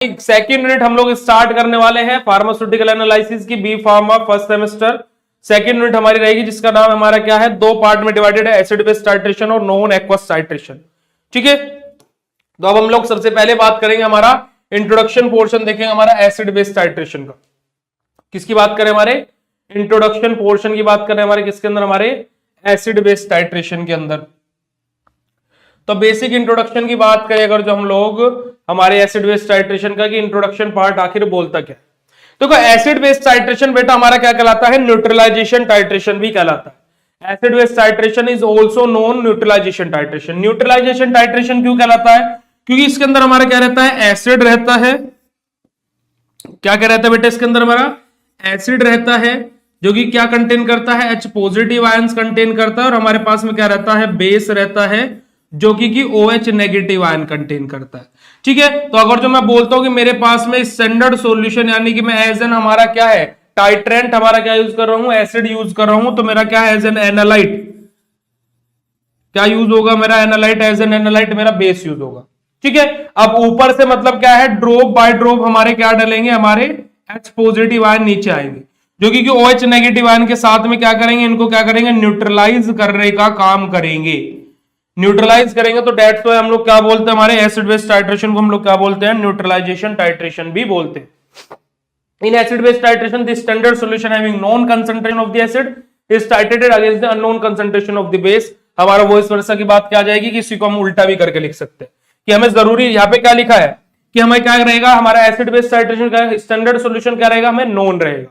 Second unit हम लोग start करने वाले हैं फार्मास्यूटिकल एनालिसिस की, B pharma first semester. Second unit हमारी रहेगी जिसका नाम हमारा क्या है, दो पार्ट में डिवाइडेड है, एसिड बेस टाइट्रेशन और नॉन एक्वस टाइट्रेशन। ठीक है, तो अब हम लोग सबसे पहले बात करेंगे, हमारा इंट्रोडक्शन पोर्शन देखेंगे हमारा एसिड बेस टाइट्रेशन का। किसकी बात करें, हमारे इंट्रोडक्शन पोर्शन की बात करें हमारे किसके अंदर, हमारे एसिड बेस टाइट्रेशन के अंदर। तो बेसिक इंट्रोडक्शन की बात करें अगर जो हम लोग हमारे एसिड बेस टाइट्रेशन का, कि इंट्रोडक्शन पार्ट आखिर बोलता क्या है। देखो एसिड बेस टाइट्रेशन बेटा हमारा क्या कहलाता है, न्यूट्रलाइजेशन टाइट्रेशन भी कहलाता है। Acid base titration is also known neutralisation titration. Neutralisation titration क्यों कहलाता है, क्योंकि इसके अंदर हमारा क्या रहता है, एसिड रहता है। क्या क्या रहता है बेटा इसके अंदर, हमारा एसिड रहता है जो कि क्या कंटेन करता है, H पॉजिटिव आयंस कंटेन करता है, और हमारे पास में क्या रहता है, बेस रहता है जो कि OH नेगेटिव आयन कंटेन करता है। ठीक है, तो अगर जो मैं बोलता हूं कि मेरे पास में स्टैंडर्ड सॉल्यूशन, यानी कि मैं एज एन हमारा क्या है, टाइट्रेंट हमारा क्या यूज कर रहा हूं, एसिड यूज कर रहा हूं, तो मेरा क्या है, एज एन एनालाइट क्या यूज होगा, मेरा एनालाइट, एज एन एनालाइट मेरा बेस यूज होगा। ठीक है, अब ऊपर से मतलब क्या है, ड्रॉप बाय ड्रॉप हमारे क्या डालेंगे, हमारे H पॉजिटिव आयन नीचे आएंगे, जो कि OH नेगेटिव आयन के साथ में क्या करेंगे, इनको क्या करेंगे, न्यूट्रलाइज करने का काम करेंगे। न्यूट्रलाइज करेंगे तो डेट्स वाई हम लोग क्या बोलते हैं, हमारे एसिड बेस टाइट्रेशन को हम लोग क्या बोलते हैं, न्यूट्रलाइजेशन टाइट्रेशन भी बोलते हैं। In acid base titration the standard solution having known concentration of the acid is titrated against the unknown concentration of the base. हमारा वॉइस वर्सा की बात क्या आ जाएगी, कि इसी को हम उल्टा भी करके लिख सकते हैं, कि हमें जरूरी यहाँ पे क्या लिखा है, कि हमें क्या रहेगा, हमारा एसिड बेस टाइट्रेशन का स्टैंडर्ड सॉल्यूशन क्या रहेगा, हमें नोन रहेगा।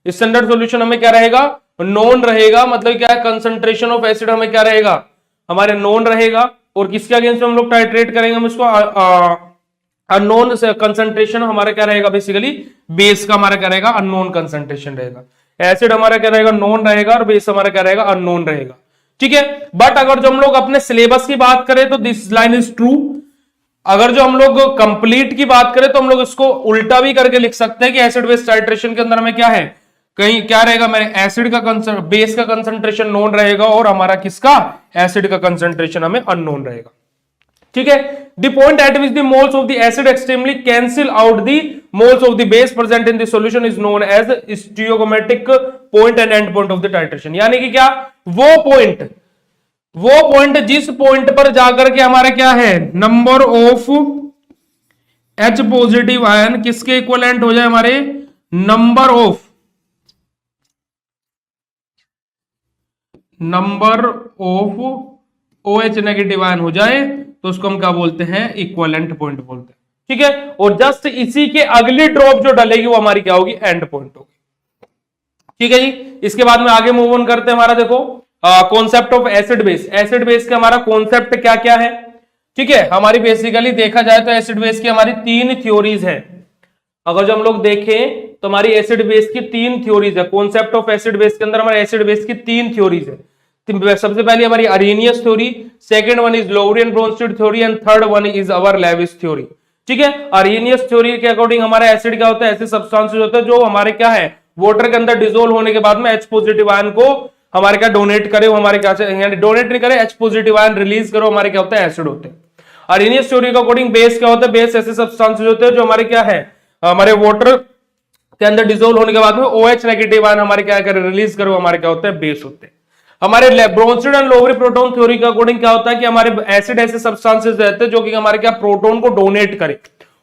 स्टैंडर्ड सॉल्यूशन हमें क्या रहेगा, नोन रहेगा, मतलब क्या है, कंसंट्रेशन ऑफ एसिड हमें क्या रहेगा, हमारे नोन रहेगा। और किसके अगेंस्ट हम लोग टाइट्रेट करेंगे, हम इसको अननोन कंसंट्रेशन हमारा क्या रहेगा, बेसिकली बेस का हमारा क्या रहेगा, अननोन कंसंट्रेशन रहेगा। एसिड हमारा क्या रहेगा, नोन रहेगा, और बेस हमारा क्या रहेगा, अननोन रहेगा। ठीक है, बट अगर जो हम लोग अपने सिलेबस की बात करें तो दिस लाइन इज ट्रू। अगर जो हम लोग कंप्लीट की बात करें तो हम लोग इसको उल्टा भी करके लिख सकते हैं, कि एसिड बेस टाइट्रेशन के अंदर हमें क्या है, कहीं क्या रहेगा, मेरे एसिड का बेस का कंसंट्रेशन नोन रहेगा, और हमारा किसका, एसिड का कंसंट्रेशन हमें अननोन रहेगा। ठीक है, the point at which the moles of the acid extremely cancel out the moles of the base present in the solution is known as stoichiometric point and end point of the titration. यानी कि क्या, वो point जिस point पर जाकर के हमारा क्या है, number of H positive ion किसके इक्विवेलेंट हो जाए, हमारे number of OH negative ion हो जाए, तो उसको हम क्या बोलते हैं, इक्विवेलेंट पॉइंट बोलते हैं। ठीक है, और जस्ट इसी के अगली ड्रॉप जो डलेगी वो हमारी क्या होगी, एंड पॉइंट होगी। ठीक है जी, इसके बाद में आगे मूव ऑन करते हैं, हमारा देखो concept of acid base. Acid base का हमारा कॉन्सेप्ट क्या क्या है। ठीक है, हमारी बेसिकली देखा जाए तो एसिड बेस की हमारी 3 थ्योरीज है। अगर जो हम लोग देखें तो हमारी एसिड बेस की 3 थ्योरीज है। कॉन्सेप्ट ऑफ एसिड बेस के अंदर हमारे एसिड बेस की 3 थ्योरीज है। सबसे पहले हमारी Arrhenius theory, second one is Lowry and Bronsted theory, and third one is our Lewis theory. ठीक है, अरेनियस थ्योरी के अकॉर्डिंग हमारा एसिड क्या होता है, ऐसे सब्सटेंसेस होते हैं जो हमारे क्या है, वाटर के अंदर डिसोल्व होने के बाद में H पॉजिटिव आयन को हमारे क्या डोनेट करे, वो हमारे क्या, यानी डोनेट नहीं करे, H पॉजिटिव आयन रिलीज करो, हमारे क्या होता है, एसिड होते हैं। अरेनियस थ्योरी के अकॉर्डिंग बेस क्या होता है, बेस ऐसे सब्सटेंसेस होते हैं जो हमारे क्या है, हमारे वाटर के अंदर डिसोल्व होने के बाद में OH नेगेटिव आयन हमारे क्या करे, रिलीज करो, हमारे क्या होते हैं, बेस होते हैं। हमारे ब्रोंस्टेड एंड लोवरी प्रोटॉन थ्योरी के अकॉर्डिंग क्या होता है, कि हमारे एसिड ऐसे सब्सटेंसेस रहते हैं जो कि हमारे क्या प्रोटॉन को डोनेट करे,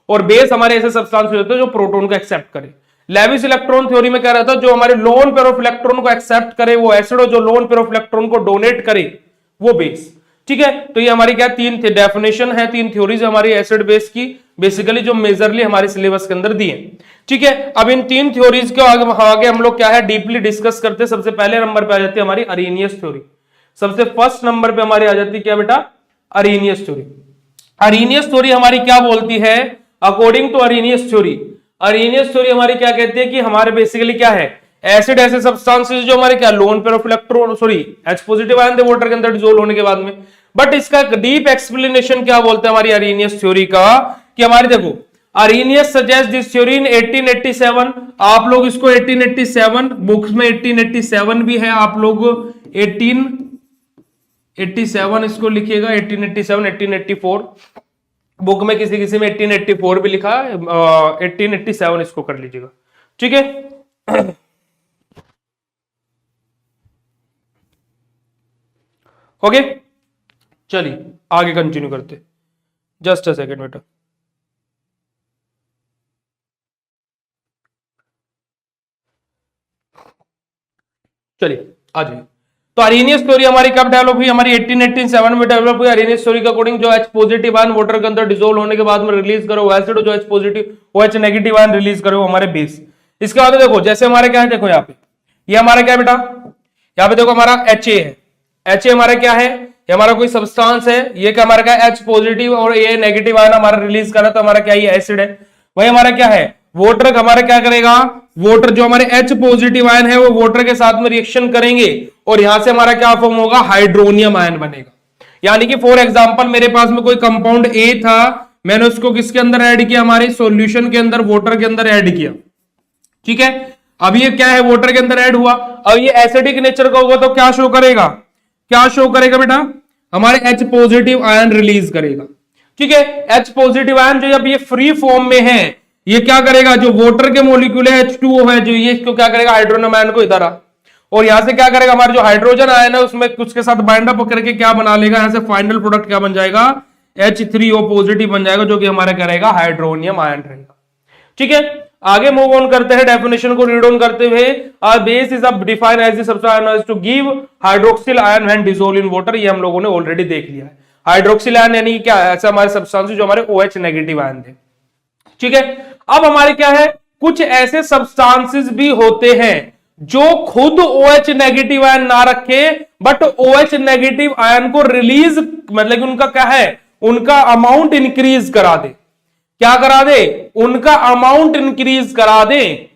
और बेस हमारे ऐसे सब्सटेंसेस होते हैं जो प्रोटॉन को एक्सेप्ट करे। लेविस इलेक्ट्रॉन थ्योरी में क्या रहता है, जो हमारे लोन पेयर ऑफ इलेक्ट्रॉन को एक्सेप्ट करे वो एसिड, और जो लोन पेयर ऑफ इलेक्ट्रॉन को डोनेट करे वो बेस। ठीक है, तो ये हमारी क्या 3 डेफिनेशन है, 3 थ्योरीज हमारी एसिड बेस की, बेसिकली जो मेजरली हमारे सिलेबस के अंदर दी है। ठीक है, अब इन 3 थ्योरीज के आगे हम लोग क्या है, डीपली डिस्कस करते हैं। सबसे पहले नंबर पे आ जाती है हमारी अरेनियस थ्योरी। सबसे फर्स्ट नंबर पे हमारी आ जाती है क्या बेटा, अरेनियस थ्योरी। अरेनियस थ्योरी हमारी क्या बोलती है, according to Arrhenius theory, Arrhenius theory हमारी क्या कहती है, कि हमारे बेसिकली क्या है, एसिड ऐसे सब्सटेंसेस जो हमारे क्या lone pair of electron, sorry H positive ion थे वाटर के अंदर डिसोल्व होने के बाद में। बट इसका डीप एक्सप्लेनेशन क्या बोलते हैं हमारी अरेनियस थ्योरी का, कि हमारी देखो अरेनियस सजेस्ट दिस थ्योरी इन 1887। आप लोग इसको 1887 बुक्स में 1887 भी है, आप लोग 1887 इसको लिखिएगा, 1887 1884 बुक में किसी किसी में 1884 भी लिखा है, 1887 इसको कर लीजिएगा, ठीक है। ओके, चलिए आगे कंटिन्यू करते, जस्ट अ सेकेंड बेटा। चलिए आ जाइए। तो अरेनियस थ्योरी हमारी कब डेवलप हुई? हमारी 1887 में डेवलप हुई। अरेनियस थ्योरी के अकॉर्डिंग जो H पॉजिटिव आयन वाटर के अंदर डिसोल्व होने के बाद में रिलीज करो वो एसिड, जो H पॉजिटिव वो H नेगेटिव आयन रिलीज करो वो हमारे बेस। इसके बाद देखो जैसे हमारे क्या है, देखो यहाँ पे ये हमारा क्या है बेटा, यहाँ पे देखो हमारा HA है। HA हमारा क्या है? ये हमारा कोई सब्सटेंस है, ये क्या हमारा क्या H पॉजिटिव और ये नेगेटिव आयन हमारा रिलीज करा, तो हमारा क्या ये एसिड है। वही हमारा क्या है, वाटर हमारा क्या करेगा, वाटर जो हमारे H पॉजिटिव आयन है वो वाटर के साथ में रिएक्शन करेंगे और यहां से हमारा क्या फॉर्म होगा, हाइड्रोनियम आयन बनेगा। यानी कि फॉर एग्जांपल मेरे पास में कोई कंपाउंड A था, मैंने उसको किसके अंदर ऐड किया, हमारे सॉल्यूशन के अंदर, वाटर के अंदर ऐड किया, ठीक है। अब ये क्या है, वाटर के अंदर ऐड हुआ, अब ये एसिडिक नेचर का होगा तो क्या शो करेगा, क्या शो करेगा बेटा, हमारे H पॉजिटिव आयन रिलीज करेगा, ठीक है। H पॉजिटिव आयन जो अब ये फ्री फॉर्म में है, ये क्या करेगा, जो वाटर के मोलिक्यूल है H2O है, जो ये इसको क्या करेगा, हाइड्रोनियम आयन को इधर आ, और यहां से क्या करेगा, हमारा जो हाइड्रोजन आयन है उसमें उसके साथ बाइंड अप करके क्या बना लेगा, यहां से फाइनल प्रोडक्ट क्या बन जाएगा, H3O पॉजिटिव बन जाएगा, जो कि हमारा क्या रहेगा, हाइड्रोनियम आयन रहेगा, ठीक है। आगे मूव ऑन करते हैं, डेफिनेशन को रीड ऑन करते हुए, a base is defined as the substance to give hydroxyl ion when dissolve in water. ये हम लोगों ने ऑलरेडी देख लिया है। हाइड्रोक्सिल आयन यानी क्या है, ऐसा हमारे सब्सटेंस जो हमारे OH नेगेटिव आयन थे, ठीक है। अब हमारे क्या है, कुछ ऐसे सब्सटेंसेस भी होते हैं जो खुद OH नेगेटिव आयन ना रखे बट OH नेगेटिव आयन को रिलीज, मतलब कि उनका क्या है, उनका अमाउंट इंक्रीज करा दे, क्या करा दे, उनका अमाउंट इंक्रीज करा दे।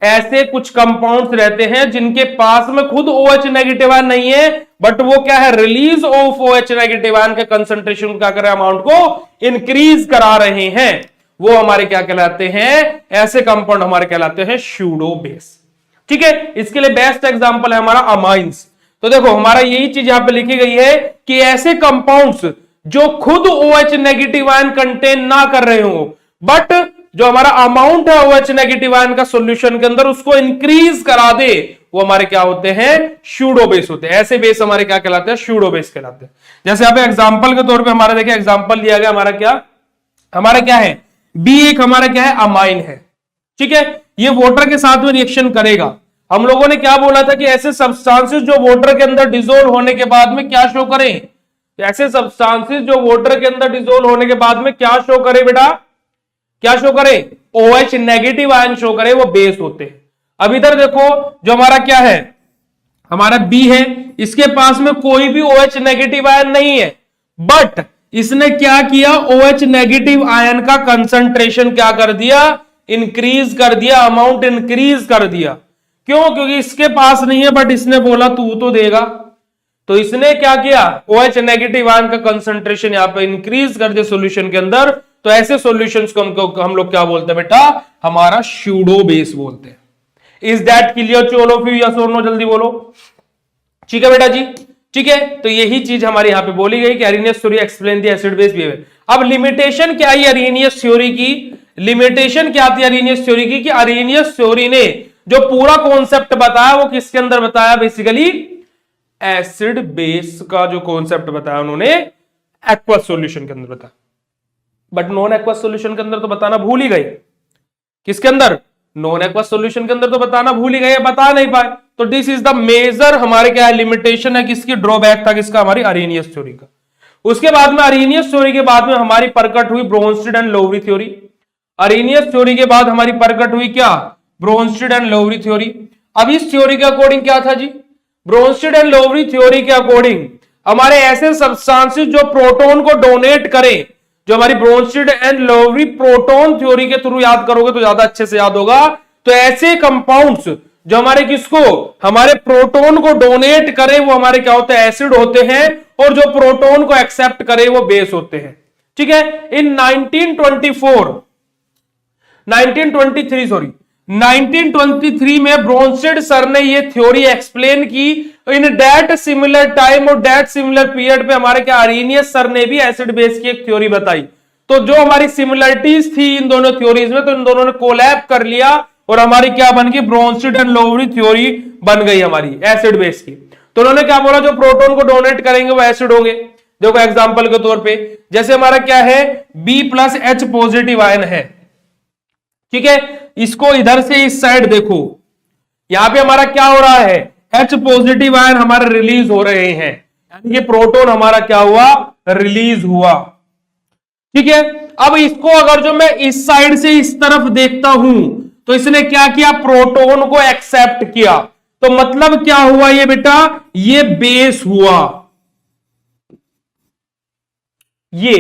ऐसे कुछ कंपाउंड्स रहते हैं जिनके पास में खुद OH नेगेटिव आयन नहीं है बट वो क्या है, release of OH negative ion के कंसंट्रेशन क्या कर रहे हैं, अमाउंट को इंक्रीज करा रहे हैं, वो हमारे क्या कहलाते हैं, ऐसे कंपाउंड हमारे कहलाते हैं स्यूडो बेस, ठीक है। इसके लिए बेस्ट एग्जांपल है हमारा अमाइंस। तो देखो हमारा यही चीज यहां पे लिखी गई है कि ऐसे कंपाउंड्स जो खुद OH नेगेटिव आयन कंटेन ना कर रहे हो बट जो हमारा अमाउंट है OH नेगेटिव आयन का सॉल्यूशन के अंदर उसको इंक्रीज करा दे, वो हमारे क्या होते हैं, स्यूडो बेस होते हैं। ऐसे बेस हमारे क्या कहलाते हैं, स्यूडो बेस कहलाते हैं। जैसे यहाँ पे एग्जांपल के तौर पे हमारा देखिए एग्जांपल दिया गया, हमारा क्या है, बी एक हमारा क्या है, अमाइन है, ठीक है। ये वाटर के साथ में रिएक्शन करेगा। हम लोगों ने क्या बोला था कि ऐसे सब्सटेंसेस जो वाटर के अंदर डिसॉल्व होने के बाद में क्या शो करें, ऐसे सब्सटेंसेस जो वाटर के अंदर डिसॉल्व होने के बाद में क्या शो करे बेटा, क्या शो करे, OH नेगेटिव आयन शो करे, वो बेस होते हैं। अब इधर देखो जो हमारा क्या है, हमारा B है, इसके पास में कोई भी OH नेगेटिव आयन नहीं है बट इसने क्या किया, OH नेगेटिव आयन का कंसंट्रेशन क्या कर दिया, इंक्रीज कर दिया, अमाउंट इंक्रीज कर दिया। क्यों, क्योंकि इसके पास नहीं है बट इसने बोला तू तो देगा, तो इसने क्या किया, OH नेगेटिव आयन का कंसंट्रेशन यहां पे इंक्रीज कर दिया सॉल्यूशन के अंदर। तो ऐसे सॉल्यूशंस को हम लोग क्या बोलते हैं बेटा, हमारा स्यूडो बेस बोलते हैं। Is that clear to all of you, yes और नो, जल्दी बोलो, ठीक है बेटा जी, ठीक है। तो यही चीज हमारे यहां पे बोली गई कि Arrhenius theory explain the acid base behaviour. अब लिमिटेशन क्या है अरेनियस थ्योरी की, लिमिटेशन क्या थी अरेनियस थ्योरी की, कि अरेनियस थ्योरी ने जो पूरा कॉन्सेप्ट बताया वो किसके अंदर बताया, बेसिकली एसिड बेस का जो कॉन्सेप्ट बताया उन्होंने एक्वस सॉल्यूशन के अंदर बताया, बट नॉन एक्वस सॉल्यूशन के अंदर तो बताना भूल ही गए। किसके अंदर, नॉन एक्वस सॉल्यूशन के अंदर तो बताना भूल ही गए, बता नहीं पाए। तो दिस इज द मेजर हमारे क्या है, लिमिटेशन है, किसकी ड्रॉबैक था, किसका, हमारी अरेनियस थ्योरी का। उसके बाद में अरेनियस थ्योरी के बाद में हमारी प्रकट हुई Bronsted and Lowry theory. Arrhenius theory के बाद हमारी प्रकट हुई क्या, ब्रोंस्टेड एंड लोवरी थ्योरी। अब इस थ्योरी के अकॉर्डिंग क्या था जी, ब्रोंस्टेड एंड लोवरी थ्योरी के अकॉर्डिंग हमारे ऐसे सब्सटेंसेस जो प्रोटॉन को डोनेट करें, जो हमारी ब्रोंस्टेड एंड लोवरी प्रोटॉन थ्योरी के थ्रू याद करोगे तो ज्यादा अच्छे से याद होगा। तो ऐसे कंपाउंड्स जो हमारे किसको, हमारे प्रोटॉन को डोनेट करे वो हमारे क्या होते हैं, एसिड होते हैं, और जो प्रोटॉन को एक्सेप्ट करे वो बेस होते हैं, ठीक है। इन 1923 में ब्रोंस्टेड सर ने ये थ्योरी एक्सप्लेन की। इन दैट सिमिलर टाइम और दैट सिमिलर पीरियड पे हमारे क्या अरेनियस सर ने भी एसिड बेस की एक थ्योरी बताई। तो जो हमारी सिमिलरिटीज थी इन दोनों थ्योरीज में, तो इन दोनों ने कोलैब कर लिया और हमारी क्या बन गई, ब्रोंस्टेड एंड लोवरी थ्योरी बन गई हमारी एसिड बेस की। तो उन्होंने क्या बोला, जो प्रोटॉन को डोनेट करेंगे वो एसिड होंगे। देखो एग्जांपल के तौर पे जैसे हमारा क्या है, B+H पॉजिटिव आयन है, ठीक है, इसको इधर से इस साइड देखो, यहां पे हमारा क्या हो रहा है, H पॉजिटिव आयन हमारे रिलीज हो रहे हैं, यानी कि प्रोटॉन हमारा क्या हुआ, रिलीज हुआ, ठीक है। अब इसको अगर जो मैं इस साइड से इस तरफ देखता हूं तो इसने क्या किया, प्रोटॉन को एक्सेप्ट किया, तो मतलब क्या हुआ ये बेटा, ये बेस हुआ। ये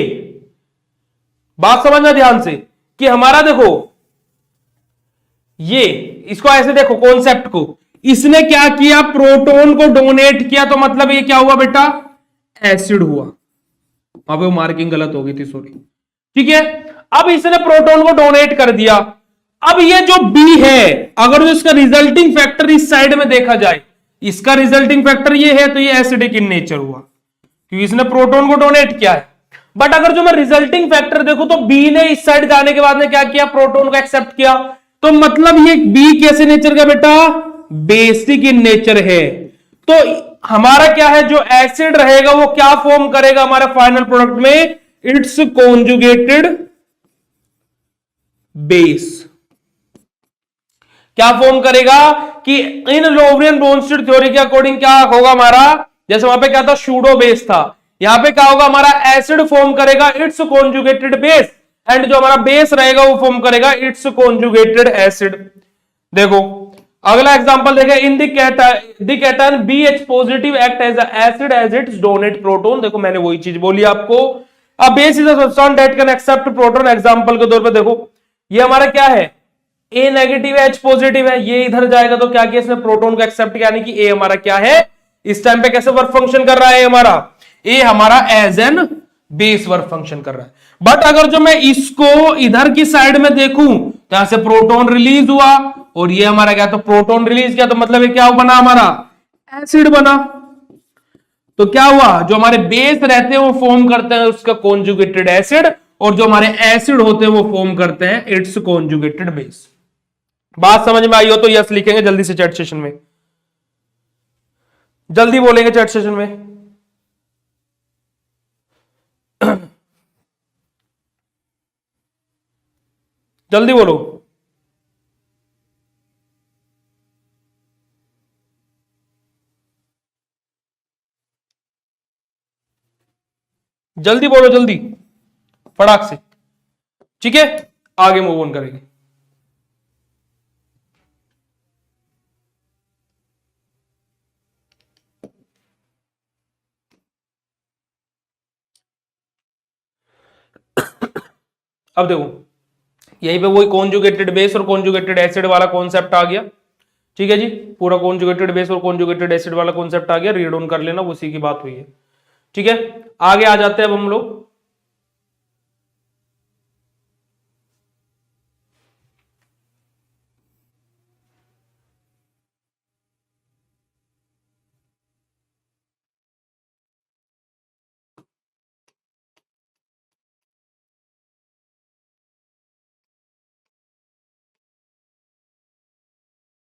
बात समझना ध्यान से कि हमारा देखो, ये इसको ऐसे देखो कॉन्सेप्ट को, इसने क्या किया, प्रोटॉन को डोनेट किया, तो मतलब ये क्या हुआ बेटा, एसिड हुआ। वहां पे वो मार्किंग गलत हो गई थी, सॉरी, ठीक है। अब इसने प्रोटॉन को डोनेट कर दिया, अब ये जो बी है, अगर जो इसका रिजल्टिंग फैक्टर इस साइड में देखा जाए, इसका रिजल्टिंग फैक्टर ये है, तो ये एसिडिक इन नेचर हुआ क्योंकि इसने प्रोटॉन को डोनेट किया है। बट अगर जो मैं रिजल्टिंग फैक्टर देखूं तो बी ने इस साइड जाने के बाद में क्या किया, प्रोटॉन को एक्सेप्ट किया, तो मतलब ये बी कैसे नेचर का बेटा, बेसिक इन नेचर है। तो हमारा क्या है, जो एसिड रहेगा वो क्या फॉर्म करेगा हमारे फाइनल प्रोडक्ट में, इट्स कॉन्जुगेटेड बेस। क्या फॉर्म करेगा कि इन लोवरियन ब्रोंस्टेड थ्योरी के अकॉर्डिंग क्या होगा हमारा, जैसे वहां पे क्या था, सूडो बेस था, यहां पे क्या होगा, हमारा एसिड फॉर्म करेगा इट्स कॉन्जुगेटेड बेस, एंड जो हमारा बेस रहेगा वो फॉर्म करेगा इट्स कॉन्जुगेटेड एसिड। देखो अगला एग्जांपल देखें, in the cation BH positive act as acid as its donate proton. देखो मैंने वही चीज बोली आपको, अब base is a substance that can accept proton. Example के तौर पे देखो, ये हमारा क्या है, A नेगेटिव है, H पॉजिटिव है, ये इधर जाएगा तो क्या किया इसने, प्रोटॉन को एक्सेप्ट किया, यानी कि A हमारा क्या है, इस टाइम पे कैसे वर्क फंक्शन कर रहा है हमारा, A हमारा as an base work function कर रहा है। बट अगर जो मैं इसको इधर की साइड में देखूं तो यहां से प्रोटॉन रिलीज हुआ और ये हमारा क्या, तो प्रोटॉन रिलीज किया, तो मतलब ये क्या बना हमारा, एसिड बना। तो क्या हुआ, जो हमारे बेस रहते हैं वो फॉर्म करते हैं उसका कॉन्जुगेटेड एसिड, और जो हमारे एसिड होते हैं वो फॉर्म करते हैं इट्स कॉन्जुगेटेड बेस। बात समझ में आई हो तो यस लिखेंगे जल्दी से चैट सेशन में, जल्दी बोलेंगे चैट सेशन में। जल्दी बोलो, जल्दी बोलो, जल्दी फटाक से, ठीक है, आगे मूव ऑन करेंगे। अब देखो यहीं पे वही कॉन्जुगेटेड बेस और कॉन्जुगेटेड एसिड वाला कॉन्सेप्ट आ गया, ठीक है जी, पूरा कॉन्जुगेटेड बेस और कॉन्जुगेटेड एसिड वाला कॉन्सेप्ट आ गया, रीड ऑन कर लेना, उसी की बात हुई है, ठीक है। आगे आ जाते हैं अब हम लोग,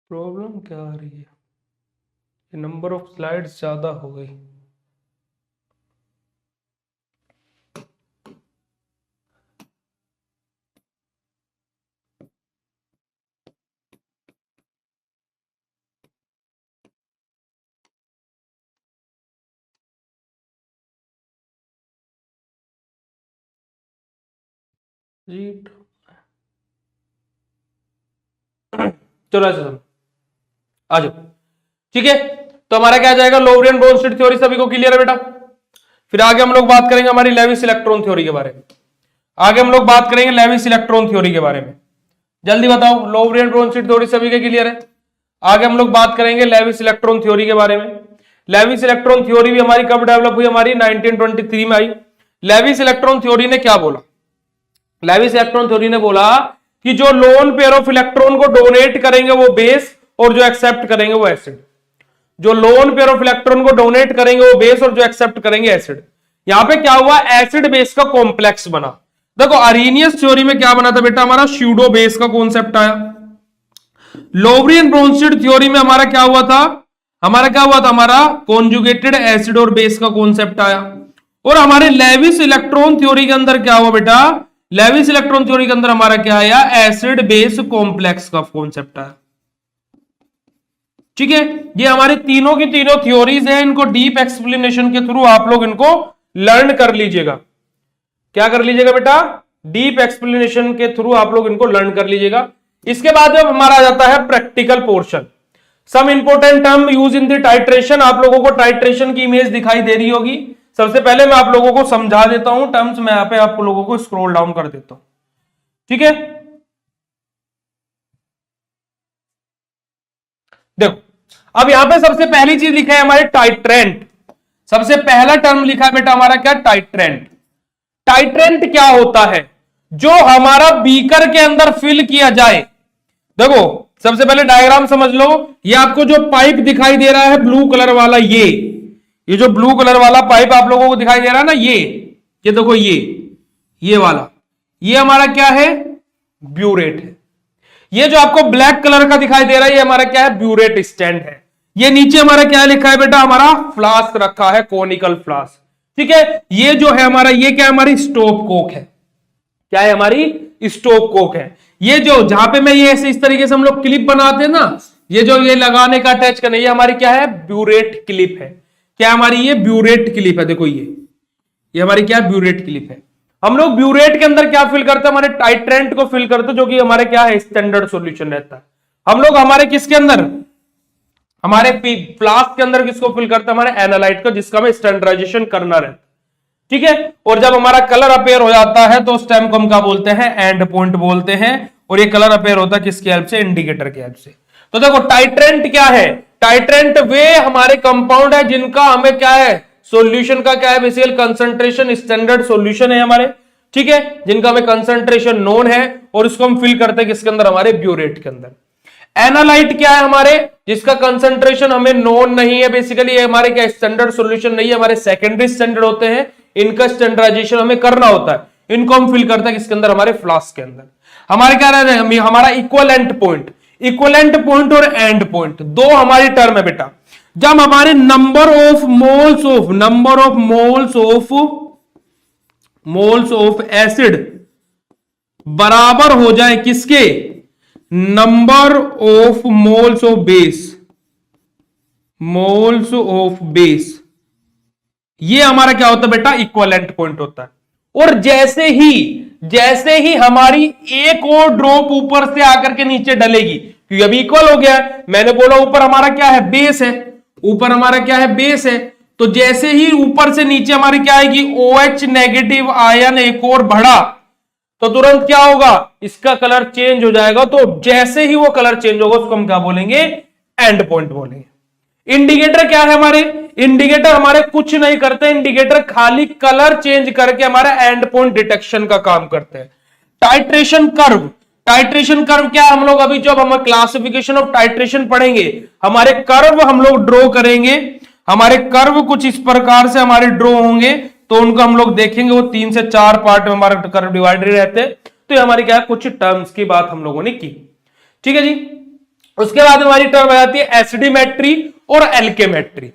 प्रॉब्लम क्या आ रही है, नंबर ऑफ स्लाइड्स ज्यादा हो गई। रीड, चलो ऐसे सुनो, आ जाओ, ठीक है। तो हमारा क्या आ जाएगा, लोवरियन ब्रोंस्टेड थ्योरी सभी को क्लियर है बेटा। फिर आगे हम लोग बात करेंगे हमारी लेविस इलेक्ट्रॉन थ्योरी के बारे में, आगे हम लोग बात करेंगे लेविस इलेक्ट्रॉन थ्योरी के बारे में, जल्दी बताओ, लोवरियन ब्रोंस्टेड थ्योरी सभी के क्लियर है। आगे हम लोग बात करेंगे लेविस इलेक्ट्रॉन थ्योरी के बारे में। लेविस इलेक्ट्रॉन थ्योरी भी हमारी कब डेवलप हुई, हमारी 1923 में आई। लेविस इलेक्ट्रॉन थ्योरी ने क्या बोला, लेविस इलेक्ट्रॉन थ्योरी ने बोला कि जो लोन पेयर ऑफ इलेक्ट्रॉन को डोनेट करेंगे वो बेस, और जो एक्सेप्ट करेंगे वो एसिड। जो लोन पेयर ऑफ इलेक्ट्रॉन को डोनेट करेंगे वो बेस, और जो एक्सेप्ट करेंगे एसिड। यहां पे क्या हुआ, एसिड बेस का कॉम्प्लेक्स बना। देखो अरेनियस थ्योरी में क्या बना था बेटा, हमारा स्यूडो बेस का कॉन्सेप्ट आया। लोवरियन ब्रोंस्टेड थ्योरी में हमारा क्या हुआ था, हमारा कॉन्जुगेटेड एसिड और बेस का कॉन्सेप्ट आया। और हमारे लेविस इलेक्ट्रॉन थ्योरी के अंदर क्या हुआ बेटा, लेविस इलेक्ट्रॉन थ्योरी के अंदर हमारा क्या आया, एसिड बेस कॉम्प्लेक्स का कॉन्सेप्ट आया। ठीक है, ये हमारे तीनों की तीनों थ्योरीज हैं, इनको डीप एक्सप्लेनेशन के थ्रू आप लोग इनको लर्न कर लीजिएगा। क्या कर लीजिएगा बेटा, डीप एक्सप्लेनेशन के थ्रू आप लोग इनको लर्न कर लीजिएगा। इसके बाद अब हमारा आ जाता है practical portion. Some important term use in the titration. आप लोगों को टाइट्रेशन की इमेज दिखाई दे रही होगी। सबसे पहले मैं आप लोगों को समझा देता हूं टर्म्स, मैं यहां पे आप लोगों को स्क्रॉल डाउन कर देता हूं। ठीक है, देखो अब यहां पे सबसे पहली चीज लिखा है हमारे टाइट्रेंट। सबसे पहला टर्म लिखा है बेटा हमारा क्या, टाइट्रेंट। टाइट्रेंट क्या होता है, जो हमारा बीकर के अंदर फिल किया जाए। देखो सबसे पहले डायग्राम समझ लो, ये आपको जो पाइप दिखाई दे रहा है ब्लू कलर वाला, ये जो ब्लू कलर वाला पाइप आप लोगों को दिखाई दे रहा है ना, ये देखो ये वाला, ये हमारा क्या है, ब्यूरेट है। ये जो आपको ब्लैक कलर का दिखाई दे रहा है, ये हमारा क्या है, ब्यूरेट स्टैंड है। ये नीचे हमारा क्या लिखा है बेटा, हमारा फ्लास्क रखा है, कोनिकल फ्लास्क। ठीक है, ये जो है हमारा, ये क्या है, हमारी स्टोव कोक है। क्या है, हमारी स्टोव कोक है। ये जो जहां पे मैं ये ऐसे इस तरीके से हम लोग क्लिप बनाते हैं ना, ये जो ये लगाने का अटैच करना, ये हमारी क्या है, ब्यूरेट क्लिप है। क्या हमारी ये ब्यूरेट क्लिप है। देखो ये हमारी क्या है, ब्यूरेट क्लिप है। हम लोग ब्यूरेट के अंदर क्या फिल करते हैं, हमारे टाइट्रेंट को फिल करते हैं, जो कि हमारे क्या है, स्टैंडर्ड सॉल्यूशन रहता है। हम लोग हमारे किसके अंदर, हमारे फ्लास्क के अंदर किसको फिल करते हैं, हमारे एनालाइट को, जिसका हमें स्टैंडर्डाइजेशन करना रहता है। ठीक है, और जब हमारा कलर अपेयर हो जाता है तो उस टाइम को हम क्या बोलते हैं, एंड पॉइंट बोलते हैं। और ये कलर अपेयर होता है किसकी हेल्प से, इंडिकेटर की हेल्प से। तो देखो टाइट्रेंट क्या है, टाइट्रेंट वे हमारे कंपाउंड है जिनका हमें क्या है, सॉल्यूशन का क्या है, बेसिकली कंसंट्रेशन स्टैंडर्ड सॉल्यूशन है हमारे। ठीक है, जिनका हमें कंसंट्रेशन नोन है, और उसको हम फिल करते हैं किसके अंदर, हमारे ब्यूरेट के अंदर। एनालाइट क्या है हमारे, जिसका कंसंट्रेशन हमें नोन नहीं है, बेसिकली ये हमारे क्या स्टैंडर्ड सॉल्यूशन नहीं है, हमारे सेकेंडरी स्टैंडर्ड होते हैं, इनका स्टैंडर्डाइजेशन हमें करना होता है। इनको हम फिल करते हैं किसके अंदर, हमारे फ्लास्क के अंदर। हमारे क्या रहते हैं, हमारा इक्वलेंट पॉइंट और एंड पॉइंट, दो हमारी टर्म है बेटा। जब हमारे number of moles of acid बराबर हो जाए किसके, number of moles of base, ये हमारा क्या होता है बेटा, इक्वलेंट पॉइंट होता है। और जैसे ही हमारी एक और ड्रॉप ऊपर से आकर के नीचे डलेगी, क्योंकि अभी इक्वल हो गया है, मैंने बोला ऊपर हमारा क्या है, बेस है, ऊपर हमारा क्या है, बेस है। तो जैसे ही ऊपर से नीचे हमारी क्या आएगी, OH नेगेटिव आयन एक और बढ़ा, तो तुरंत क्या होगा, इसका कलर चेंज हो जाएगा। तो जैसे ही वो कलर चेंज होगा उसको हम क्या बोलेंगे, एंड पॉइंट बोलेंगे। इंडिकेटर क्या है हमारे, इंडिकेटर हमारे कुछ नहीं करते, इंडिकेटर खाली कलर चेंज करके हमारा एंड पॉइंट डिटेक्शन का काम करते हैं। टाइट्रेशन कर्व क्या है, हम लोग अभी जब हम क्लासिफिकेशन ऑफ टाइट्रेशन पढ़ेंगे, हमारे कर्व हम लोग ड्रॉ करेंगे। हमारे कर्व कुछ इस प्रकार से हमारे ड्रॉ होंगे, तो उनको हम लोग देखेंगे, वो 3 से 4 पार्ट में हमारे कर्व डिवाइडेड रहते हैं। तो ये हमारी क्या है, कुछ टर्म्स की बात हम लोगों ने की। ठीक है जी, उसके बाद हमारी टर्म आ जाती है एसिडिमेट्री और एल्केमेट्री।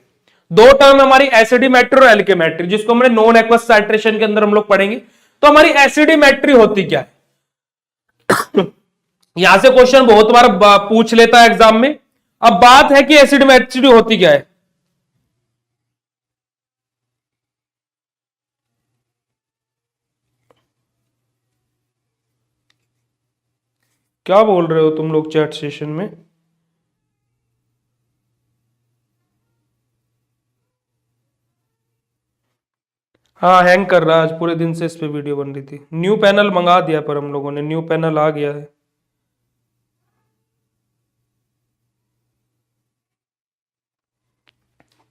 दो टर्म हमारी एसिडिमेट्री और एल्केमेट्री, जिसको हमने नॉन एक्वस टाइट्रेशन के अंदर हम लोग पढ़ेंगे। तो हमारी एसिडिमेट्री होती क्या है, यहां से क्वेश्चन बहुत बार पूछ लेता है एग्जाम में। अब बात है कि एसिडिमेट्री होती क्या है। क्या बोल रहे हो तुम लोग चैट सेशन में, हाँ हैंग कर रहा है, आज पूरे दिन से इस पे वीडियो बन रही थी। न्यू पैनल मंगा दिया, पर हम लोगों ने न्यू पैनल आ गया है।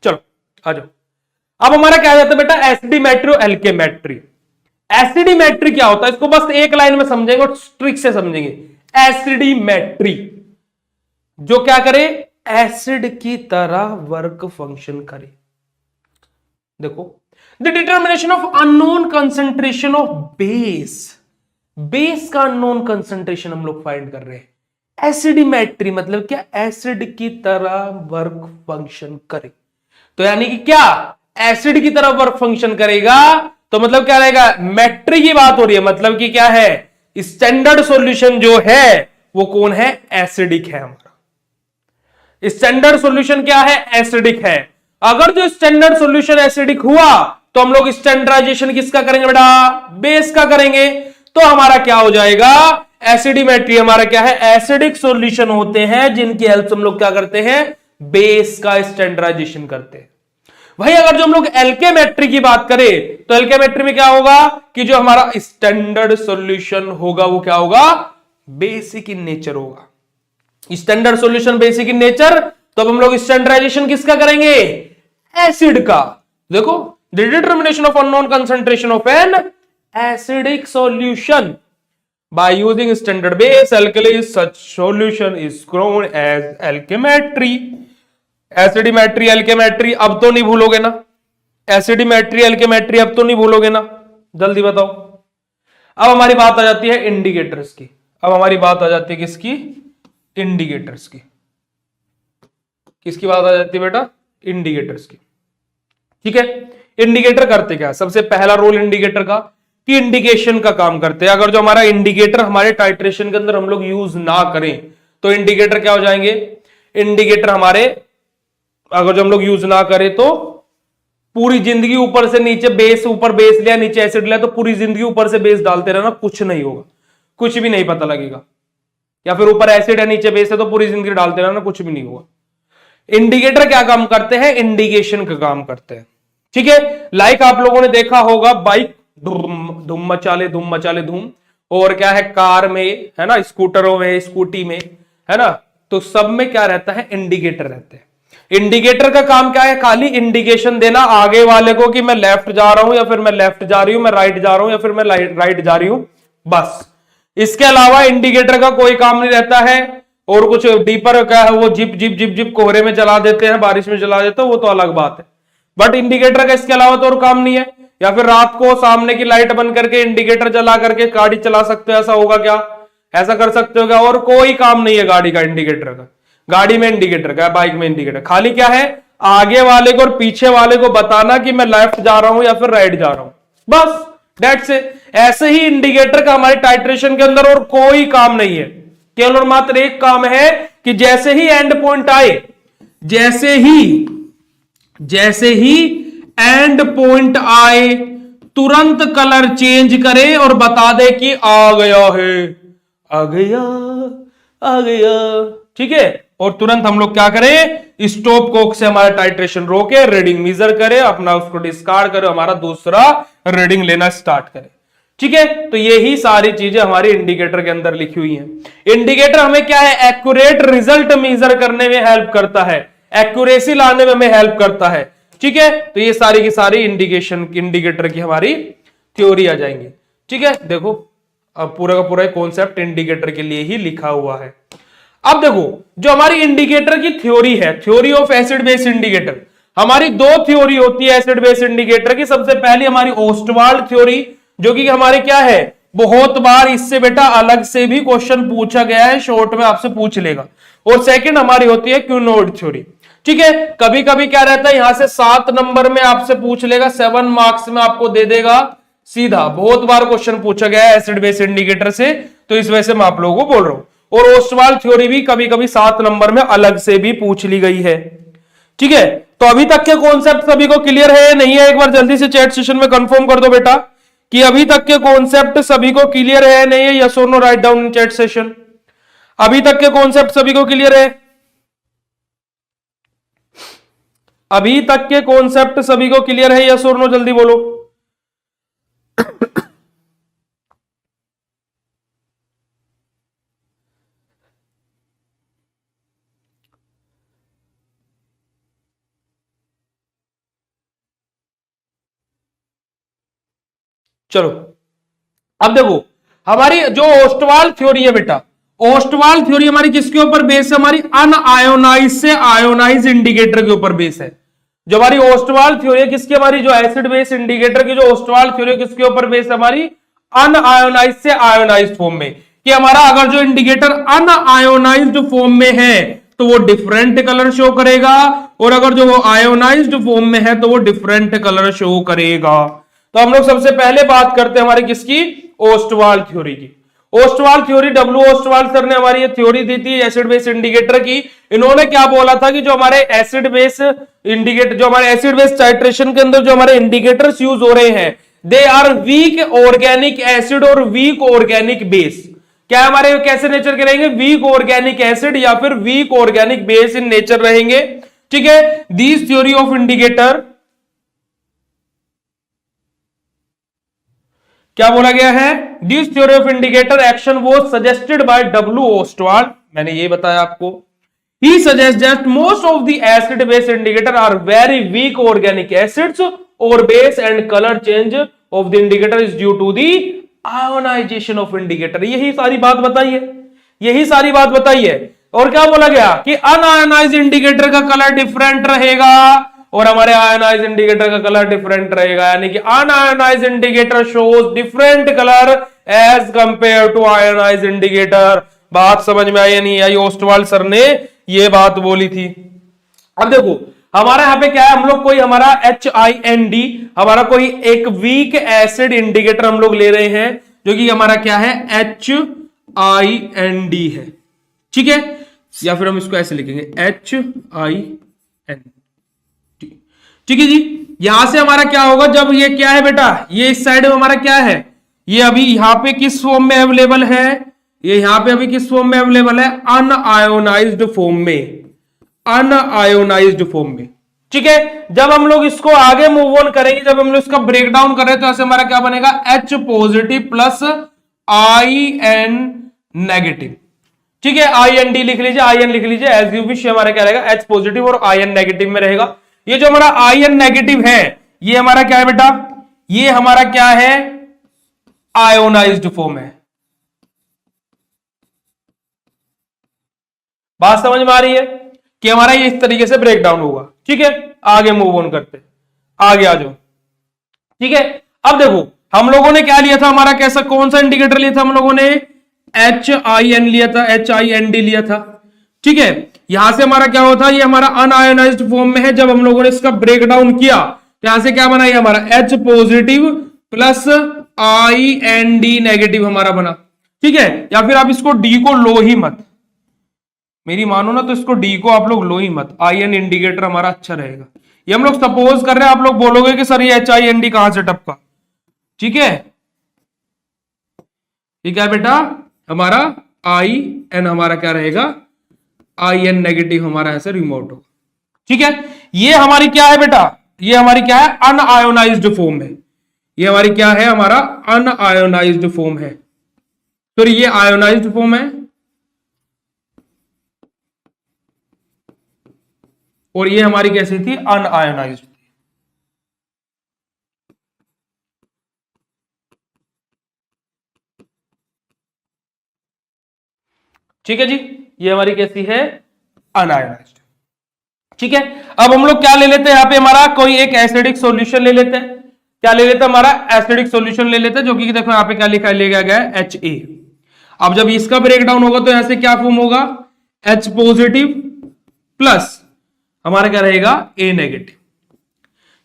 चलो आ जाओ। अब हमारा क्या जाता है बेटा, एसिडिमेट्री और एल्केमेट्री। एसिडिमेट्री क्या होता है, इसको बस एक लाइन में समझेंगे और ट्रिक से समझेंगे। एसिडिमेट्री जो क्या करे, एसिड की तरह वर्क फंक्शन करे। देखो, the determination of unknown concentration of base base का अननोन कंसंट्रेशन हम लोग फाइंड कर रहे हैं। एसिडिमेट्री मतलब क्या, एसिड की तरह वर्क फंक्शन करे, तो यानी कि क्या एसिड की तरह वर्क फंक्शन करेगा, तो मतलब क्या रहेगा, मैट्री की बात हो रही है, मतलब कि क्या है, स्टैंडर्ड सॉल्यूशन जो है वो कौन है, एसिडिक है हमारा। स्टैंडर्ड सॉल्यूशन क्या है, एसिडिक है। अगर जो स्टैंडर्ड सॉल्यूशन एसिडिक हुआ तो हम लोग स्टैंडर्डाइजेशन किसका करेंगे बेटा, बेस का करेंगे। तो हमारा क्या हो जाएगा, एसिडिमेट्री हमारा क्या है, एसिडिक सॉल्यूशन होते हैं जिनकी हेल्प से हम लोग क्या करते हैं, बेस का स्टैंडर्डाइजेशन करते हैं। भाई अगर जो हम लोग एल्केमेट्री की बात करें तो एल्केमेट्री में क्या होगा कि जो हमारा स्टैंडर्ड सॉल्यूशन होगा वो क्या होगा, बेसिक इन नेचर होगा। Standard solution basic in nature, तो अब हम लोग स्टैंडर्डाइजेशन किसका करेंगे, एसिड का। देखो, the determination of unknown concentration of an acidic solution by using standard base alkali, such solution is known as alkemetry। एसिडिमेट्री एल्केमेट्री अब तो नहीं भूलोगे ना, एसिडिमेट्री एल्केमेट्री अब तो नहीं भूलोगे ना, जल्दी बताओ। अब हमारी बात आ जाती है इंडिकेटर्स की, अब हमारी बात आ जाती है किसकी, इंडिकेटर्स की। किसकी बात आ जाती है बेटा, इंडिकेटर्स की। ठीक है, इंडिकेटर करते क्या, सबसे पहला रोल इंडिकेटर का कि इंडिकेशन का काम करते हैं। अगर जो हमारा इंडिकेटर हमारे टाइट्रेशन के अंदर हम लोग यूज ना करें तो इंडिकेटर क्या हो जाएंगे, इंडिकेटर हमारे अगर जो हम लोग यूज ना करें तो पूरी जिंदगी ऊपर से नीचे बेस, ऊपर बेस लिया नीचे एसिड लिया, तो पूरी जिंदगी ऊपर से बेस डालते रहना, कुछ नहीं होगा, कुछ भी नहीं पता लगेगा। या फिर ऊपर एसिड है नीचे बेस है तो पूरी जिंदगी डालते रहना, कुछ भी नहीं होगा। इंडिकेटर क्या काम करते हैं, इंडिकेशन का काम करते हैं। ठीक है, लाइक आप लोगों ने देखा होगा बाइक धूम मचाले धूम मचाले धूम, और क्या है कार में, है ना, स्कूटरों में, स्कूटी में, है ना, तो सब में क्या रहता है, इंडिकेटर रहते हैं। इंडिकेटर का काम क्या है, खाली इंडिकेशन देना आगे वाले को कि मैं लेफ्ट जा रहा हूं या फिर मैं लेफ्ट जा रही हूं, मैं राइट जा रहा हूं या फिर मैं राइट जा रही हूं, बस। इसके अलावा इंडिकेटर का कोई काम नहीं रहता है। और कुछ डीपर क्या है, वो जिप जिप जिप जिप कोहरे में चला देते हैं, बारिश में चला देते हैं, वो तो अलग बात है। बट इंडिकेटर का इसके अलावा तो और काम नहीं है। या फिर रात को सामने की लाइट बंद करके इंडिकेटर जला करके गाड़ी चला सकते हो, ऐसा होगा क्या, ऐसा कर सकते हो क्या, और कोई काम नहीं है गाड़ी का इंडिकेटर का। गाड़ी में इंडिकेटर का, बाइक में इंडिकेटर, खाली क्या है, आगे वाले को और पीछे वाले को बताना कि मैं लेफ्ट जा रहा हूं या फिर राइट जा रहा हूं, बस, दैट्स इट। ऐसे ही इंडिकेटर का हमारे टाइट्रेशन के अंदर और कोई काम नहीं है, केवल और मात्र एक काम है कि जैसे ही एंड पॉइंट आए, जैसे ही एंड पॉइंट आए तुरंत कलर चेंज करे और बता दे कि आ गया है, आ गया, आ गया। ठीक है, और तुरंत हम लोग क्या करें, स्टॉप कोक से हमारा टाइट्रेशन रोके, रीडिंग मेजर करे, अपना उसको डिस्कार्ड करे, हमारा दूसरा रीडिंग लेना स्टार्ट करे। ठीक है, तो यही सारी चीजें हमारी इंडिकेटर के अंदर लिखी हुई हैं। इंडिकेटर हमें क्या है, एक्यूरेट रिजल्ट मेजर करने में हेल्प करता है, एक्यूरेसी लाने में हमें हेल्प करता है। ठीक है, तो ये सारी की सारी इंडिकेटर की हमारी थ्योरी आ जाएंगी। ठीक है, देखो अब पूरा का पूरा कॉन्सेप्ट इंडिकेटर के लिए ही लिखा हुआ है। अब देखो जो हमारी इंडिकेटर की थ्योरी है, theory of acid base indicator, हमारी दो थ्योरी होती है एसिड बेस इंडिकेटर की। सबसे पहली हमारी ओस्टवाल्ड थ्योरी, जो कि हमारे क्या है, बहुत बार इससे बेटा अलग से भी क्वेश्चन पूछा गया है, शॉर्ट में आपसे पूछ लेगा। और सेकंड हमारी होती है क्यूनोड थ्योरी। ठीक है, कभी कभी क्या रहता है, यहां से 7 नंबर में आपसे पूछ लेगा, 7 मार्क्स में आपको दे देगा सीधा। बहुत बार क्वेश्चन पूछा गया है एसिड बेस इंडिकेटर से, तो इस वजह से मैं आप लोगों को बोल रहा हूं। और ओस्टवाल्ड थ्योरी भी कभी कभी 7 नंबर में अलग से भी पूछ ली गई है। ठीक है, तो अभी तक के कॉन्सेप्ट सभी को क्लियर है नहीं है, एक बार जल्दी से चैट सेशन में कंफर्म कर दो बेटा कि अभी तक के कॉन्सेप्ट सभी को क्लियर है नहीं है, यस और no, write down in chat session. अभी तक के कॉन्सेप्ट सभी को क्लियर है, अभी तक के कॉन्सेप्ट सभी को क्लियर है, यस और नो, जल्दी बोलो। चलो अब देखो हमारी जो ओस्टवाल थ्योरी है बेटा, ओस्टवाल थ्योरी हमारी किसके ऊपर बेस है, हमारी अनआयोनाइज से आयोनाइज इंडिकेटर के ऊपर बेस है। जो हमारी ओस्टवाल थ्योरी है किसकी, हमारी जो एसिड बेस इंडिकेटर की जो ओस्टवाल थ्योरी है किसके ऊपर बेस है, हमारी अनआयोनाइज से आयोनाइज्ड फॉर्म में, कि हमारा अगर जो इंडिकेटर अनआयोनाइज्ड फॉर्म में है तो वो डिफरेंट कलर शो करेगा, और अगर जो वो आयोनाइज्ड फॉर्म में है तो वो डिफरेंट कलर शो करेगा। तो हम लोग सबसे पहले बात करते हैं हमारे किसकी, ओस्टवाल थ्योरी की। Ostwald theory, W Ostwald sir ने हमारी ये थ्योरी दी थी एसिड बेस इंडिकेटर की। इन्होंने क्या बोला था कि जो हमारे एसिड बेस इंडिकेटर, जो हमारे एसिड बेस टाइट्रेशन के अंदर जो हमारे इंडिकेटर्स यूज हो रहे हैं, they are weak organic acid और वीक ऑर्गेनिक बेस। क्या हमारे कैसे नेचर के रहेंगे, वीक ऑर्गेनिक एसिड या फिर weak organic base in nature रहेंगे। ठीक है, दिस थ्योरी ऑफ इंडिकेटर, क्या बोला गया है, this theory of indicator action was suggested by W Ostwald. मैंने ये बताया आपको, he suggests that most of the acid base indicator are very weak organic acids or base and color change of the indicator is due to the ionization of indicator। यही सारी बात बताई है, यही सारी बात बताई है। और क्या बोला गया कि अनआयोनाइज्ड इंडिकेटर का कलर डिफरेंट रहेगा और हमारे आयोनाइज इंडिकेटर का कलर डिफरेंट रहेगा, यानी कि unionise indicator shows different colour as compare to ionise indicator. बात समझ में आई या नहीं आई, ओस्टवाल सर ने ये बात बोली थी। अब देखो हमारा यहाँ पे क्या है, हम लोग कोई हमारा HIND, हमारा कोई एक वीक एसिड इंडिकेटर हम लोग ले रहे हैं, जो कि हमारा क्या है, HIND है। ठीक है, या फिर हम इसको ऐसे लिखेंगे HIND। ठीक है जी, यहां से हमारा क्या होगा, जब ये क्या है बेटा, ये इस साइड में हमारा क्या है, ये अभी यहां पे किस फॉर्म में अवेलेबल है, ये यहां पे अभी किस फॉर्म में अवेलेबल है, अनआयोनाइज्ड फॉर्म में, अनआयोनाइज्ड फॉर्म में। ठीक है, जब हम लोग इसको आगे मूव ऑन करेंगे, जब हम लोग इसका ब्रेक डाउन कर रहे हैं, तो ऐसे हमारा क्या बनेगा, H positive plus IN negative. ठीक है, IND लिख लीजिए, IN लिख लीजिए, एज यू विश। हमारा क्या रहेगा, H पॉजिटिव और IN नेगेटिव में रहेगा। ये जो हमारा IN नेगेटिव है, ये हमारा क्या है बेटा, ये हमारा क्या है, आयोनाइज्ड फॉर्म है। बात समझ में आ रही है कि हमारा ये इस तरीके से ब्रेक डाउन होगा। ठीक है, आगे मूव ऑन करते, आगे आ जाओ। ठीक है, अब देखो हम लोगों ने क्या लिया था, हमारा कैसा कौन सा इंडिकेटर लिया था, हम लोगों ने HIN लिया था, HIND लिया था। ठीक है, यहां से हमारा क्या होता है, ये हमारा अनआयोनाइज्ड फॉर्म में है। जब हम लोगों ने इसका ब्रेक डाउन किया तो यहां से क्या बना, ये हमारा H positive plus IND negative हमारा बना। ठीक है, या फिर आप इसको D को लो ही मत, मेरी मानो ना, तो इसको D को आप लोग लो ही मत, IN इंडिकेटर हमारा अच्छा रहेगा। ये हम लोग सपोज कर रहे हैं, आप लोग बोलोगे कि सर ये HIND कहां से टपका। ठीक है, ठीक है बेटा, हमारा IN हमारा क्या रहेगा, IN नेगेटिव हमारा ऐसे रिमोट होगा। ठीक है, ये हमारी क्या है बेटा, ये हमारी क्या है, अनआयोनाइज्ड फॉर्म है। ये हमारी क्या है, हमारा अनआयोनाइज्ड फॉर्म है। तो ये आयोनाइज्ड फॉर्म है और ये हमारी कैसी थी, अनआयोनाइज्ड। ठीक है जी, ये हमारी कैसी है, अनआयोनाइज्ड। ठीक है, अब हम लोग क्या ले लेते हैं, यहां पे हमारा कोई एक एसिडिक सॉल्यूशन ले लेते हैं। क्या ले लेते हैं, हमारा एसिडिक सॉल्यूशन ले लेते हैं, जो कि देखो यहां पे क्या लिखा लिया गया है, HA। अब जब इसका ब्रेक डाउन होगा तो यहां से क्या फॉर्म होगा, H पॉजिटिव प्लस हमारा क्या रहेगा, A नेगेटिव।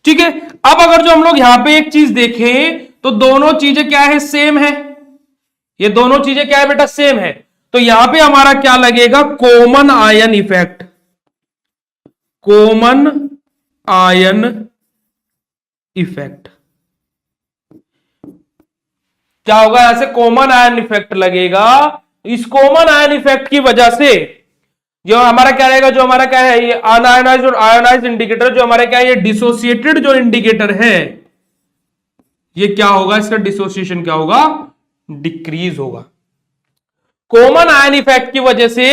ठीक है, अब अगर जो हम लोग यहां पे एक चीज देखें तो दोनों चीजें क्या है, सेम है। ये दोनों चीजें क्या है बेटा, सेम है। तो यहां पे हमारा क्या लगेगा, common ion effect, common ion effect. क्या होगा, यहां से कॉमन आयन इफेक्ट लगेगा। इस कॉमन आयन इफेक्ट की वजह से जो हमारा क्या रहेगा, जो हमारा क्या है, ये अनआयोनाइज्ड और आयोनाइज्ड इंडिकेटर, जो हमारे क्या है, ये डिसोसिएटेड जो इंडिकेटर है, ये क्या होगा, इसका डिसोसिएशन क्या होगा, डिक्रीज होगा। कॉमन आयन इफेक्ट की वजह से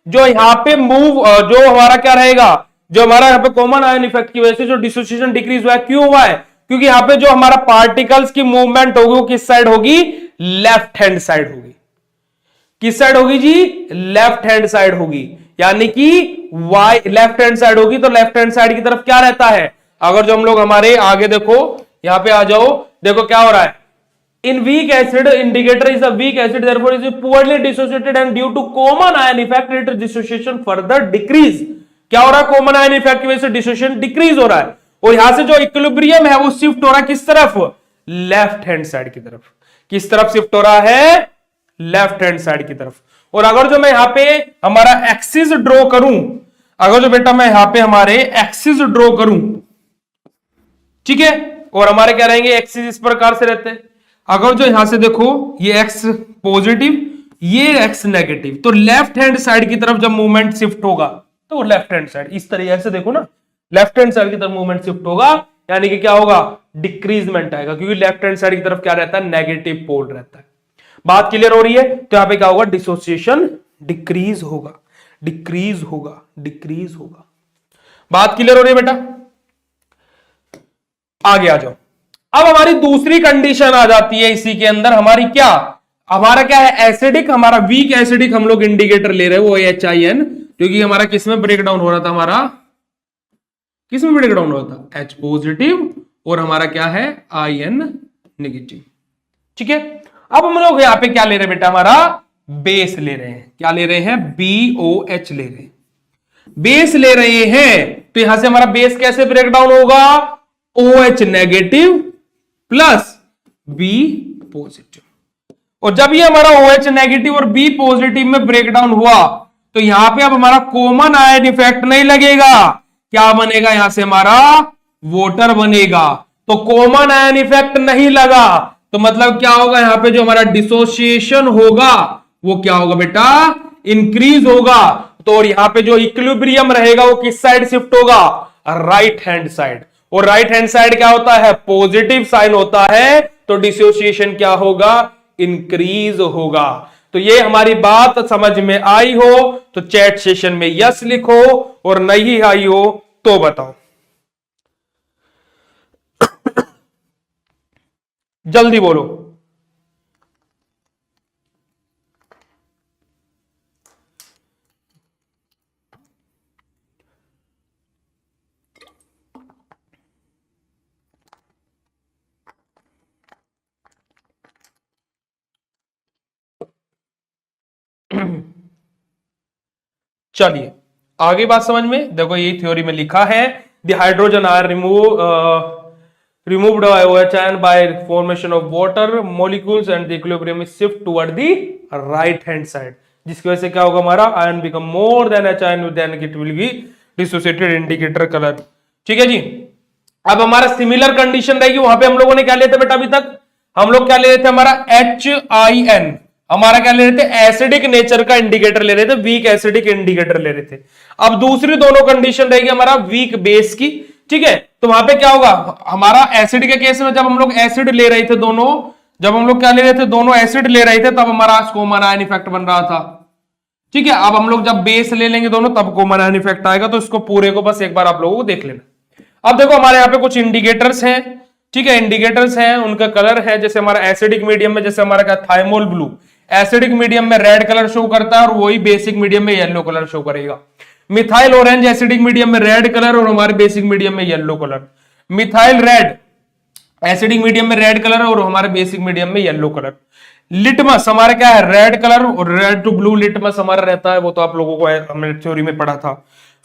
जो यहां पे मूव, जो हमारा क्या रहेगा, जो हमारा यहां पे कॉमन आयन इफेक्ट की वजह से जो डिसोसिएशन डिक्रीज हुआ है, क्यों हुआ है, क्योंकि यहां पे जो हमारा पार्टिकल्स की मूवमेंट होगी वो किस साइड होगी, लेफ्ट हैंड साइड होगी। किस साइड होगी जी, लेफ्ट हैंड साइड होगी, यानी कि वाई लेफ्ट हैंड साइड होगी। तो लेफ्ट हैंड साइड की तरफ क्या रहता है, अगर जो हम लोग हमारे आगे देखो, यहां पे आ जाओ, देखो क्या हो रहा है, In weak acid, indicator is a weak acid, therefore is poorly dissociated and due to common ion effect, its dissociation further decrease. क्या हो रहा है? कॉमन आयन इफेक्ट की वजह से डिसोसिएशन डिक्रीज हो रहा है, और यहां से जो इक्विलिब्रियम है वो शिफ्ट हो रहा है किस तरफ? लेफ्ट हैंड साइड की तरफ। किस तरफ शिफ्ट हो रहा है? लेफ्ट हैंड साइड की तरफ। और अगर जो मैं यहां पे हमारा एक्सिस ड्रॉ करूं, अगर जो बेटा मैं यहां पे हमारे एक्सिस ड्रॉ करूं, ठीक है, और हमारे क्या रहेंगे? एक्सिस इस प्रकार से रहते हैं। अगर जो यहां से देखो ये एक्स पॉजिटिव, ये एक्स नेगेटिव, तो लेफ्ट हैंड साइड की तरफ जब मूवमेंट शिफ्ट होगा तो लेफ्ट हैंड साइड इस तरीके से देखो ना, लेफ्ट हैंड साइड की तरफ मूवमेंट शिफ्ट होगा, यानी कि क्या होगा? डिक्रीजमेंट आएगा, क्योंकि लेफ्ट हैंड साइड की तरफ क्या रहता है? नेगेटिव पोल रहता है। बात क्लियर हो रही है? तो यहां पे क्या होगा? डिसोसिएशन डिक्रीज होगा, डिक्रीज होगा, डिक्रीज होगा। बात क्लियर हो रही है बेटा? आगे आ जाओ। अब हमारी दूसरी कंडीशन आ जाती है इसी के अंदर, हमारी क्या? हमारा क्या है? एसिडिक, हमारा वीक एसिडिक हम लोग इंडिकेटर ले रहे हैं, वो HIN, क्योंकि हमारा किस में ब्रेक डाउन हो रहा था? हमारा किस में ब्रेक डाउन हो रहा था? H पॉजिटिव, और हमारा क्या है? IN negative. ठीक है, अब हम लोग यहां पे क्या ले रहे हैं बेटा? हमारा बेस ले रहे हैं। क्या ले रहे हैं? BOH ले रहे हैं, बेस ले रहे हैं। तो यहां से हमारा बेस कैसे ब्रेक डाउन होगा? OH negative plus B positive. और जब ये हमारा OH नेगेटिव और B पॉजिटिव में ब्रेक डाउन हुआ, तो यहां पे अब हमारा कॉमन आयन इफेक्ट नहीं लगेगा। क्या बनेगा? यहां से हमारा वाटर बनेगा। तो कॉमन आयन इफेक्ट नहीं लगा, तो मतलब क्या होगा? यहां पे जो हमारा डिसोसिएशन होगा वो क्या होगा बेटा? इंक्रीज होगा। तो और यहां पे जो इक्विलिब्रियम रहेगा वो किस साइड शिफ्ट होगा? Right hand side. और राइट हैंड साइड क्या होता है? पॉजिटिव साइन होता है, तो डिसोसिएशन क्या होगा? इंक्रीज होगा। तो ये हमारी बात समझ में आई हो तो चैट सेशन में यस लिखो, और नहीं आई हो तो बताओ। जल्दी बोलो। चलिए आगे बात समझ में। देखो ये थ्योरी में लिखा है, the hydrogen are removed by OH ion by formation of water molecules and the equilibrium is shift toward the right hand side, जिसकी वजह से क्या होगा? हमारा ion become more than H ion, then it will be dissociated indicator color। ठीक है जी। अब हमारा सिमिलर कंडीशन रहेगी, वहां पे हम लोगों ने क्या लेते बेटा? अभी तक हम लोग क्या ले रहे थे? हमारा HIN, हमारा क्या ले रहे थे? एसिडिक नेचर का इंडिकेटर ले रहे थे, वीक एसिडिक इंडिकेटर ले रहे थे। अब दूसरी दोनों कंडीशन रहेगी हमारा वीक बेस की। ठीक है, तो वहां पे क्या होगा? हमारा एसिड के केस में जब हम लोग एसिड ले रहे थे दोनों, जब हम लोग क्या ले रहे थे? दोनों एसिड ले रहे थे, तब हमारा कॉमन आयन इफेक्ट बन रहा था। ठीक है, अब हम लोग जब बेस ले लेंगे दोनों, तब कॉमन आयन इफेक्ट आएगा। तो इसको पूरे को बस एक बार आप लोगों को देख लेना। अब देखो हमारे यहाँ पे कुछ इंडिकेटर्स हैं। ठीक है, इंडिकेटर्स हैं, उनका कलर है, जैसे हमारा एसिडिक मीडियम में जैसे हमारा क्या? थाइमोल ब्लू, एसिडिक मीडियम में रेड कलर शो करता है, और वही बेसिक मीडियम में येलो कलर शो करेगा। मिथाइल ऑरेंज एसिडिक मीडियम में रेड कलर, और हमारे बेसिक मीडियम में yellow colour. Methyl red acidic medium में रेड कलर, और हमारे बेसिक मीडियम में येलो कलर। लिटमस हमारा क्या है? रेड कलर, और रेड टू ब्लू लिटमस हमारा रहता है, वो तो आप लोगों को हमने थ्योरी में पढ़ा था।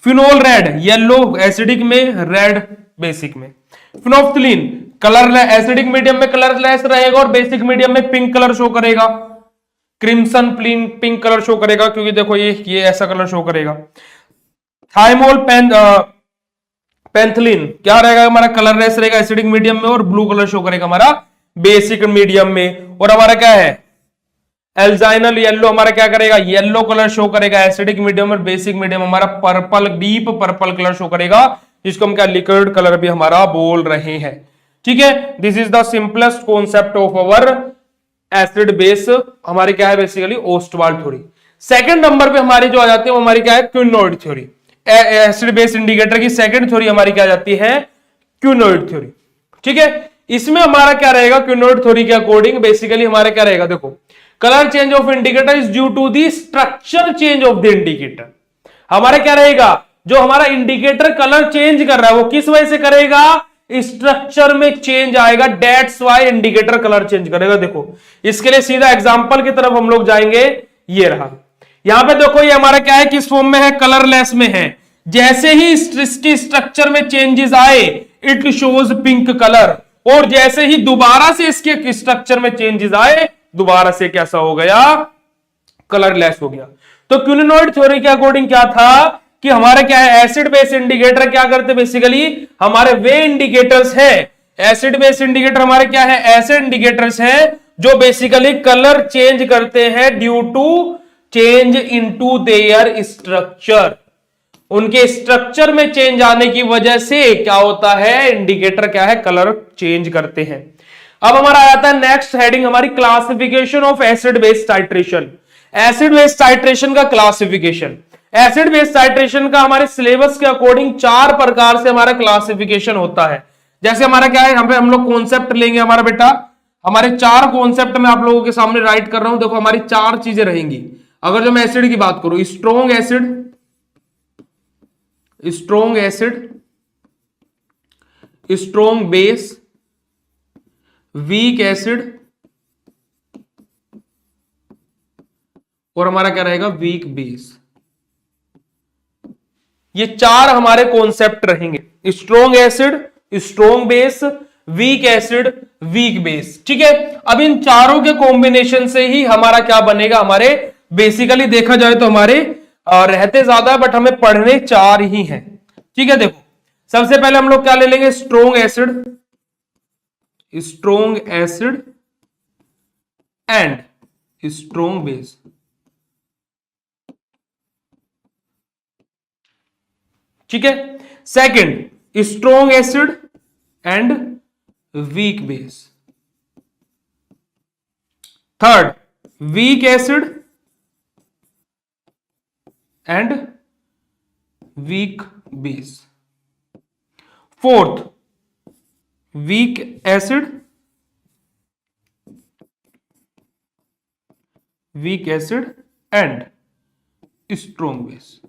फिनोल रेड येलो एसिडिक में, रेड बेसिक में। फिनोफ्थलीन कलर एसिडिक मीडियम में कलरलेस रहेगा, और बेसिक मीडियम में पिंक कलर शो करेगा। क्रिम्सन पिंक कलर शो करेगा, क्योंकि देखो ये ऐसा कलर शो करेगा। थाइमोल पेंथलिन क्या रहेगा? हमारा कलरलेस रहेगा एसिडिक मीडियम में, और ब्लू कलर शो करेगा हमारा बेसिक मीडियम में। और हमारा क्या है? एल्जाइनल येलो हमारा क्या करेगा? येलो कलर शो करेगा एसिडिक मीडियम और बेसिक मीडियम हमारा purple, deep purple colour show करेगा, जिसको हम क्या लिक्विड कलर भी हमारा बोल रहे हैं। ठीक है, this is the simplest concept of our acid base. हमारी क्या है? Basically Ostwald theory. Second number पे हमारी जो आ जाती है वो हमारी क्या है? Quinoid theory. Acid base indicator की सेकंड थ्योरी हमारी क्या जाती है? Quinoid theory. ठीक है, इसमें हमारा क्या रहेगा? क्विनोइड थ्योरी के अकॉर्डिंग बेसिकली हमारा क्या रहेगा? देखो, colour change of indicator is due to the structure change of the indicator. हमारा क्या रहेगा? जो हमारा इंडिकेटर कलर चेंज कर रहा है वो किस वजह से करेगा? स्ट्रक्चर में चेंज आएगा, that's why indicator colour change करेगा। देखो इसके लिए सीधा एग्जांपल की तरफ हम लोग जाएंगे, ये रहा। यहां पे देखो ये हमारा क्या है, किस फॉर्म में है, कलरलेस में है। जैसे ही इसकी स्ट्रक्चर में चेंजेस आए इट शोज पिंक कलर, और जैसे ही दोबारा से इसके स्ट्रक्चर में चेंजेस आए दोबारा से कैसा हो गया, कलरलेस हो गया। तो क्यूलिनॉइड थ्योरी के अकॉर्डिंग क्या था कि हमारे क्या है, एसिड बेस इंडिकेटर क्या करते बेसिकली, हमारे वे इंडिकेटर्स है, एसिड बेस इंडिकेटर हमारे क्या है, ऐसे इंडिकेटर्स है जो बेसिकली कलर चेंज करते हैं due to change into their structure. उनके स्ट्रक्चर में चेंज आने की वजह से क्या होता है, इंडिकेटर क्या है, कलर चेंज करते हैं। अब हमारा आ जाता है नेक्स्ट हेडिंग हमारी, classification of acid base titration. Acid base titration का क्लासिफिकेशन, एसिड बेस टाइट्रेशन का हमारे सिलेबस के अकॉर्डिंग 4 प्रकार से हमारा क्लासिफिकेशन होता है। जैसे हमारा क्या है, यहाँ पे हम लोग कॉन्सेप्ट लेंगे हमारा बेटा, हमारे 4 कॉन्सेप्ट में आप लोगों के सामने राइट कर रहा हूं। देखो हमारी 4 चीजें रहेंगी। अगर जो मैं एसिड की बात करूं, strong acid, strong acid, strong base, weak acid, और हमारा क्या रहेगा, वीक बेस। ये 4 हमारे कॉन्सेप्ट रहेंगे, strong acid, strong base, week acid, weak base. ठीक है, अब इन चारों के कॉम्बिनेशन से ही हमारा क्या बनेगा, हमारे बेसिकली देखा जाए तो हमारे रहते ज्यादा है बट हमें पढ़ने 4 ही हैं। ठीक है, देखो सबसे पहले हम लोग क्या ले लेंगे, strong acid, strong acid and strong base. ठीक है, second strong acid and weak base. Third weak acid and weak base. Fourth weak acid, weak acid and strong base.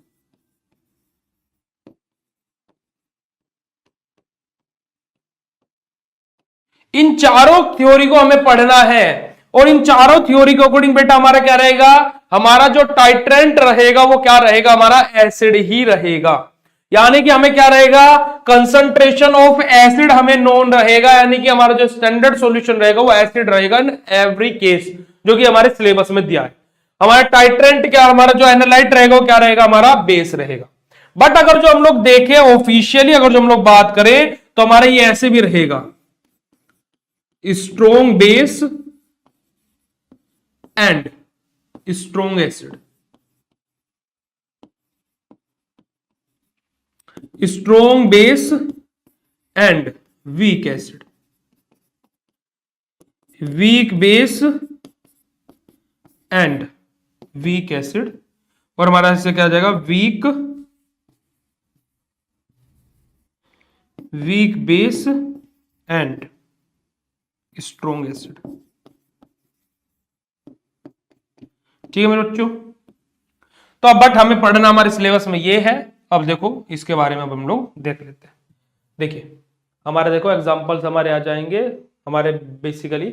इन चारों थ्योरी को हमें पढ़ना है, और इन चारों थ्योरी के अकॉर्डिंग बेटा हमारा क्या रहेगा, हमारा जो टाइट्रेंट रहेगा वो क्या रहेगा, हमारा एसिड ही रहेगा। यानी कि हमें क्या रहेगा, कंसंट्रेशन ऑफ एसिड हमें नोन रहेगा, यानी कि हमारा जो स्टैंडर्ड सॉल्यूशन रहेगा वो एसिड रहेगा इन एवरी केस, जो कि हमारे सिलेबस में दिया है। हमारा टाइट्रेंट क्या, हमारा जो एनालाइट रहेगा वो क्या रहेगा, हमारा बेस रहेगा। बट अगर जो हम लोग देखें ऑफिशियली, अगर जो हम लोग बात करें तो हमारा ये ऐसे भी रहेगा, strong base and strong acid, strong base and week acid, weak base and weak acid, और हमारा इससे क्या आ जाएगा, weak base and strong acid. ठीक है मेरे बच्चों, तो अब बट हमें पढ़ना हमारे सिलेबस में ये है। अब देखो इसके बारे में अब हम लोग देख लेते हैं। देखिए हमारे देखो एग्जांपल्स हमारे आ जाएंगे, हमारे basically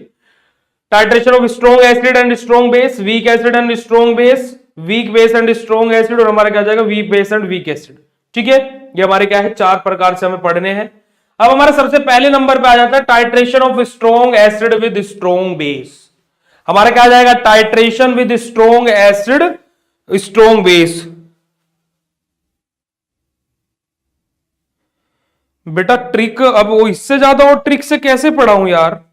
titration of strong acid and strong base, week acid and strong base, weak base and strong acid, और हमारा क्या जाएगा, weak base and weak acid. ठीक है, ये हमारे क्या है, 4 प्रकार से हमें पढ़ने हैं। अब हमारे सबसे पहले नंबर पे आ जाता है titration of strong acid with strong base. हमारा क्या आ जाएगा, titration with strong acid strong base. बेटा ट्रिक, अब वो इससे ज्यादा और ट्रिक से कैसे पढ़ाऊं यार।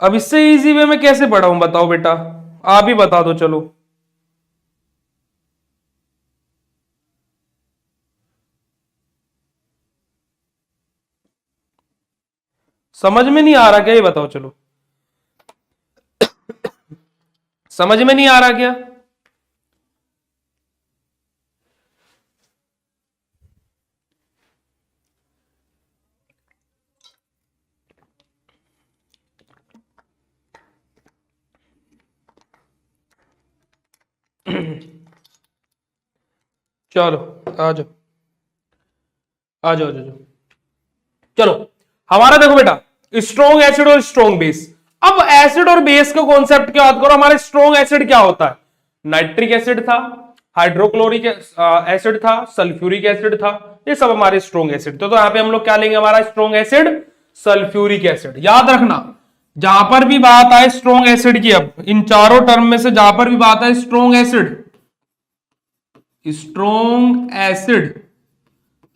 अब इससे इजी वे में कैसे पढ़ाऊं बताओ बेटा, आप ही बता दो चलो। समझ में नहीं आ रहा क्या, ये बताओ चलो। समझ में नहीं आ रहा क्या? चलो आ जाओ आ जाओ आ जाओ। चलो हमारा देखो बेटा स्ट्रॉन्ग एसिड और स्ट्रॉन्ग बेस। अब एसिड और बेस के कॉन्सेप्ट की बात करो, हमारे स्ट्रॉन्ग एसिड क्या होता है? नाइट्रिक एसिड था, हाइड्रोक्लोरिक एसिड था, सल्फ्यूरिक एसिड था, ये सब हमारे स्ट्रॉन्ग एसिड। तो यहां पे हम लोग क्या लेंगे? हमारा स्ट्रॉन्ग एसिड सल्फ्यूरिक एसिड। याद रखना जहां पर भी बात आए स्ट्रॉन्ग एसिड की, अब इन चारों टर्म में से जहां पर भी बात आए स्ट्रॉन्ग एसिड, स्ट्रॉन्ग एसिड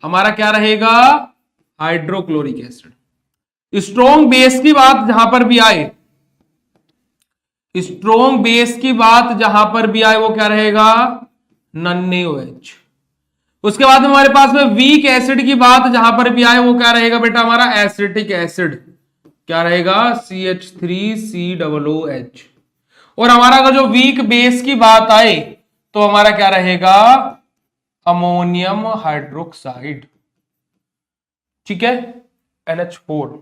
हमारा क्या रहेगा? Hydrochloric acid. स्ट्रॉन्ग बेस की बात जहां पर भी आए, स्ट्रॉन्ग बेस की बात जहां पर भी आए वो क्या रहेगा? NaOH। उसके बाद हमारे पास में वीक एसिड की बात जहां पर भी आए वो क्या रहेगा बेटा? हमारा एसिटिक एसिड क्या रहेगा? CH3COOH। और हमारा अगर जो वीक बेस की बात आए तो हमारा क्या रहेगा? Ammonium hydroxide. ठीक है, NH4OH,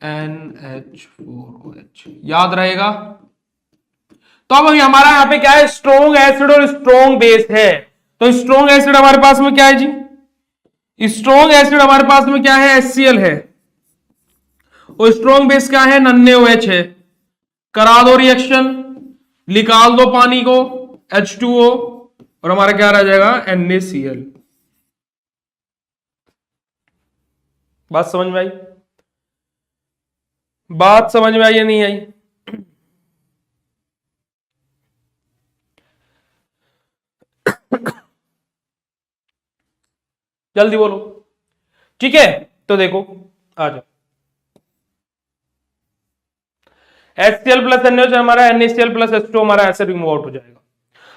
NH4OH याद रहेगा। तो अब हमारा यहां पे क्या है? स्ट्रॉन्ग एसिड और स्ट्रॉन्ग बेस है। तो स्ट्रॉन्ग एसिड हमारे पास में क्या है जी? स्ट्रॉन्ग एसिड हमारे पास में क्या है? HCl है। और स्ट्रॉन्ग बेस क्या है? NaOH है। करा दो रिएक्शन, निकाल दो पानी को, H2O, और हमारा क्या रह जाएगा? NaCl। बात समझ में आई? बात समझ में आई या नहीं आई? जल्दी बोलो। ठीक है, तो देखो आ जाओ। HCl प्लस NaOH हमारा NaCl प्लस H2O हमारा ऐसे रिमूव आउट हो जाएगा।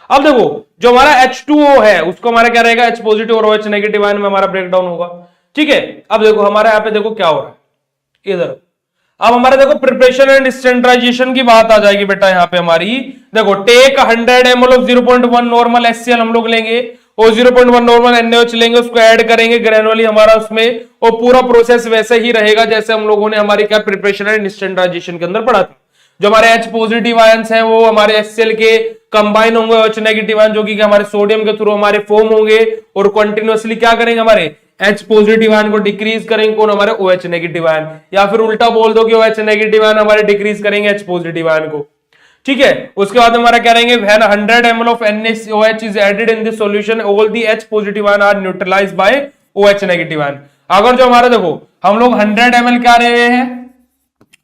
अब देखो जो हमारा H2O है उसको हमारा क्या रहेगा? H पॉजिटिव और OH नेगेटिव आयन में हमारा ब्रेकडाउन होगा। ठीक है, अब देखो हमारे यहाँ पे देखो क्या हो रहा है इधर। अब हमारे देखो प्रिपरेशन एंड स्टैंडर्डाइजेशन की बात आ जाएगी बेटा। यहाँ पे हमारी देखो take 100 ml of 0.1 normal HCl हम लोग लेंगे और 0.1 नॉर्मल NaOH लेंगे, उसको ऐड करेंगे ग्रेनुअली हमारा उसमें, और पूरा प्रोसेस वैसे ही रहेगा जैसे हम लोगों ने हमारी क्या प्रिपरेशन एंड स्टैंडर्डाइजेशन के अंदर पढ़ा था। जो हमारे H पॉजिटिव आयंस हैं वो हमारे HCl के कंबाइन होंगे H नेगेटिव आयन जो कि हमारे सोडियम के थ्रू हमारे फॉर्म होंगे, और कंटिन्यूअसली क्या करेंगे? हमारे H पॉजिटिव आयन को डिक्रीज करेंगे कौन? हमारे OH नेगेटिव आयन। या फिर उल्टा बोल दो कि OH नेगेटिव आयन हमारे डिक्रीज करेंगे H पॉजिटिव आयन को। ठीक है, उसके बाद हमारा क्या रहेंगे? When 100 ml of NaOH is added in this solution all the H positive ion are neutralised by OH negative ion. अगर जो हमारा देखो हम लोग 100 ml क्या ले रहे हैं?